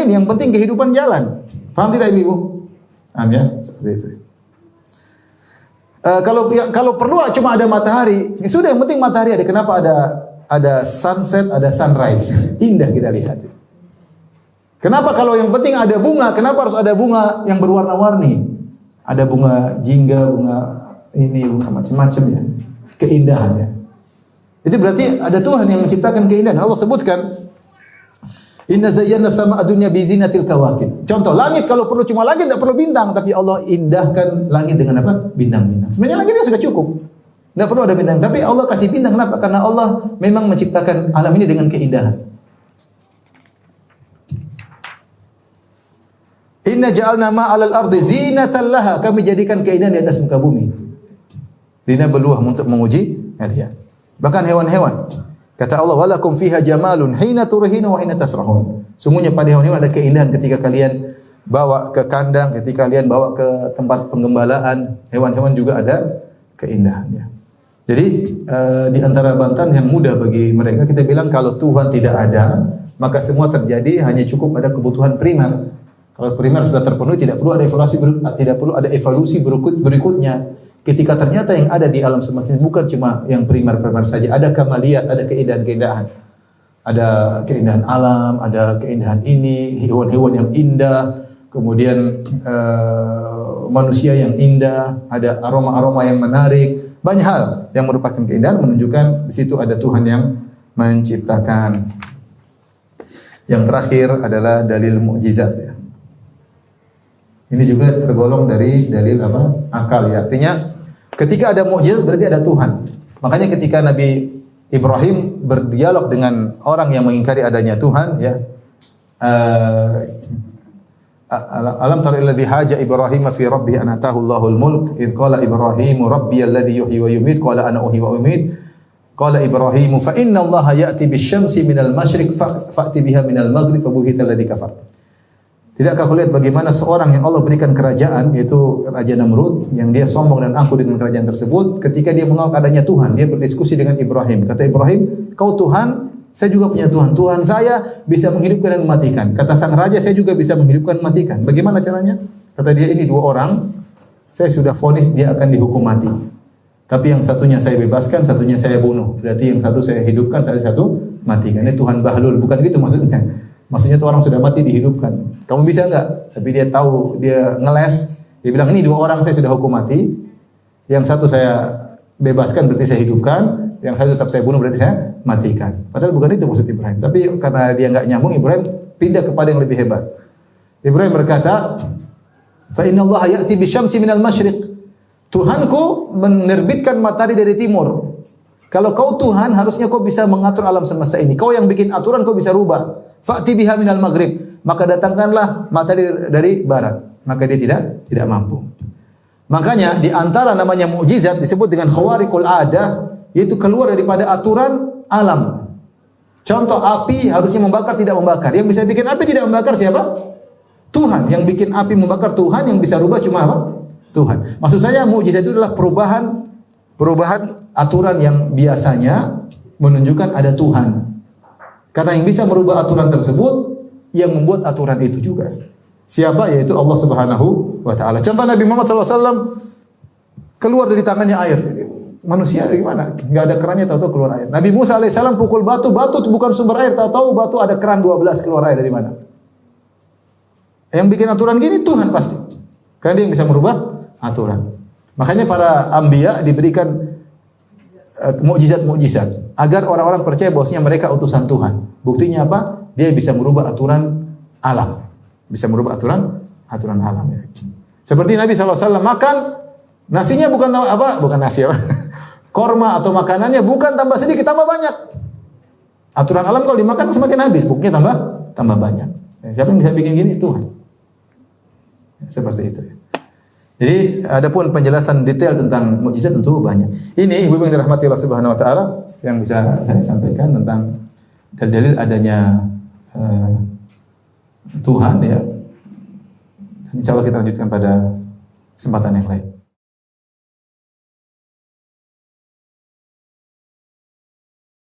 Speaker 3: ini, yang penting kehidupan jalan. Paham tidak Ibu? Paham ya? Seperti itu. Kalau perlu cuma ada matahari, ya sudah yang penting matahari ada. Kenapa ada sunset, ada sunrise? Indah kita lihat. Kenapa kalau yang penting ada bunga? Kenapa harus ada bunga yang berwarna-warni? Ada bunga jingga, bunga ini, bunga macam-macam ya. Keindahannya. Itu berarti ada Tuhan yang menciptakan keindahan. Allah sebutkan inna zayyana sama dunya bi zinatil kawakib. Contoh, langit kalau perlu cuma langit tidak perlu bintang, tapi Allah indahkan langit dengan apa? Bintang-bintang. Sebenarnya langitnya sudah cukup. Tidak perlu ada bintang, tapi Allah kasih bintang kenapa? Karena Allah memang menciptakan alam ini dengan keindahan. Inna ja'alna ma'alal ardi zinatan laha. Kami jadikan keindahan di atas muka bumi. Dina beluah untuk menguji kalian. Bahkan hewan-hewan. Kata Allah, walakum fiha jamalun hina turhinu wa hina tasrahun. Sungguhnya pada hewan-hewan ada keindahan ketika kalian bawa ke kandang, ketika kalian bawa ke tempat penggembalaan, hewan-hewan juga ada keindahannya. Jadi di antara bantahan yang mudah bagi mereka, kita bilang kalau Tuhan tidak ada, maka semua terjadi hanya cukup ada kebutuhan primer. Kalau primer sudah terpenuhi, tidak perlu ada evaluasi berikutnya. Ketika ternyata yang ada di alam semesta ini bukan cuma yang primer saja, ada kamaliyat, ada keindahan-keindahan. Ada keindahan alam, ada keindahan ini, hewan-hewan yang indah, kemudian manusia yang indah, ada aroma-aroma yang menarik, banyak hal yang merupakan keindahan menunjukkan di situ ada Tuhan yang menciptakan. Yang terakhir adalah dalil mukjizat ya. Ini juga tergolong dari dalil apa? Akal ya. Artinya ketika ada mukjizat berarti ada Tuhan. Makanya ketika Nabi Ibrahim berdialog dengan orang yang mengingkari adanya Tuhan ya. Alam tara alladhi haja Ibrahim fi rabbih an atahu Allahul mulk id qala Ibrahim rabbi alladhi yuhyi wa yumiit qala ana uhyi wa umiit qala Ibrahim fa inna Allah ya'ti bisyamsi minal masyriq fa'ti biha minal maghrib fa buhita alladhi kafar. Tidakkah kau lihat bagaimana seorang yang Allah berikan kerajaan yaitu Raja Namrud yang dia sombong dan angkuh dengan kerajaan tersebut, ketika dia menolak adanya Tuhan, dia berdiskusi dengan Ibrahim. Kata Ibrahim, "Kau Tuhan, saya juga punya Tuhan. Tuhan saya bisa menghidupkan dan mematikan." Kata sang raja, "Saya juga bisa menghidupkan dan mematikan." Bagaimana caranya? Kata dia, "Ini dua orang, saya sudah vonis dia akan dihukum mati. Tapi yang satunya saya bebaskan, satunya saya bunuh. Berarti yang satu saya hidupkan, satu matikan." Ini Tuhan Bahlul, bukan gitu maksudnya. Maksudnya itu orang sudah mati dihidupkan. Kamu bisa enggak? Tapi dia tahu, dia ngeles. Dia bilang, "Ini dua orang saya sudah hukum mati. Yang satu saya bebaskan berarti saya hidupkan. Yang satu tetap saya bunuh berarti saya matikan." Padahal bukan itu maksud Ibrahim. Tapi karena dia enggak nyambung, Ibrahim pindah kepada yang lebih hebat. Ibrahim berkata, "Fa inna Allah ya'ti bisyamsi minal masyriq." Tuhanku menerbitkan matahari dari timur. Kalau kau Tuhan, harusnya kau bisa mengatur alam semesta ini. Kau yang bikin aturan, kau bisa rubah. Fa'ti biha minal maghrib. Maka datangkanlah matahari dari barat. Maka dia tidak mampu. Makanya di antara namanya mukjizat disebut dengan khawariqul adah, yaitu keluar daripada aturan alam. Contoh, api harusnya membakar, tidak membakar. Yang bisa bikin api tidak membakar siapa? Tuhan. Yang bikin api membakar Tuhan, yang bisa rubah cuma apa? Tuhan. Maksud saya mukjizat itu adalah perubahan aturan yang biasanya menunjukkan ada Tuhan. Karena yang bisa merubah aturan tersebut yang membuat aturan itu juga. Siapa? Yaitu Allah Subhanahu wa taala. Contoh Nabi Muhammad SAW keluar dari tangannya air. Manusia gimana? Enggak ada kerannya, tahu-tahu keluar air. Nabi Musa alaihissalam pukul batu itu bukan sumber air, tahu-tahu batu ada keran 12 keluar air dari mana? Yang bikin aturan gini Tuhan pasti. Karena dia yang bisa merubah aturan. Makanya para anbiya diberikan mukjizat agar orang-orang percaya bahwasanya mereka utusan Tuhan. Buktinya apa? Dia bisa merubah aturan alam. Bisa merubah aturan alam ya. Seperti Nabi SAW makan nasinya bukan apa? Bukan nasi apa? Korma atau makanannya bukan tambah sedikit, tambah banyak. Aturan alam kalau dimakan semakin habis, buktinya tambah banyak. Siapa yang bisa bikin gini? Tuhan. Seperti itu. Jadi adapun penjelasan detail tentang mukjizat tentu banyak. Ini Ibu yang dirahmati Allah Subhanahu wa taala yang bisa saya sampaikan tentang dalil adanya Tuhan ya. Insyaallah kita lanjutkan pada kesempatan yang lain.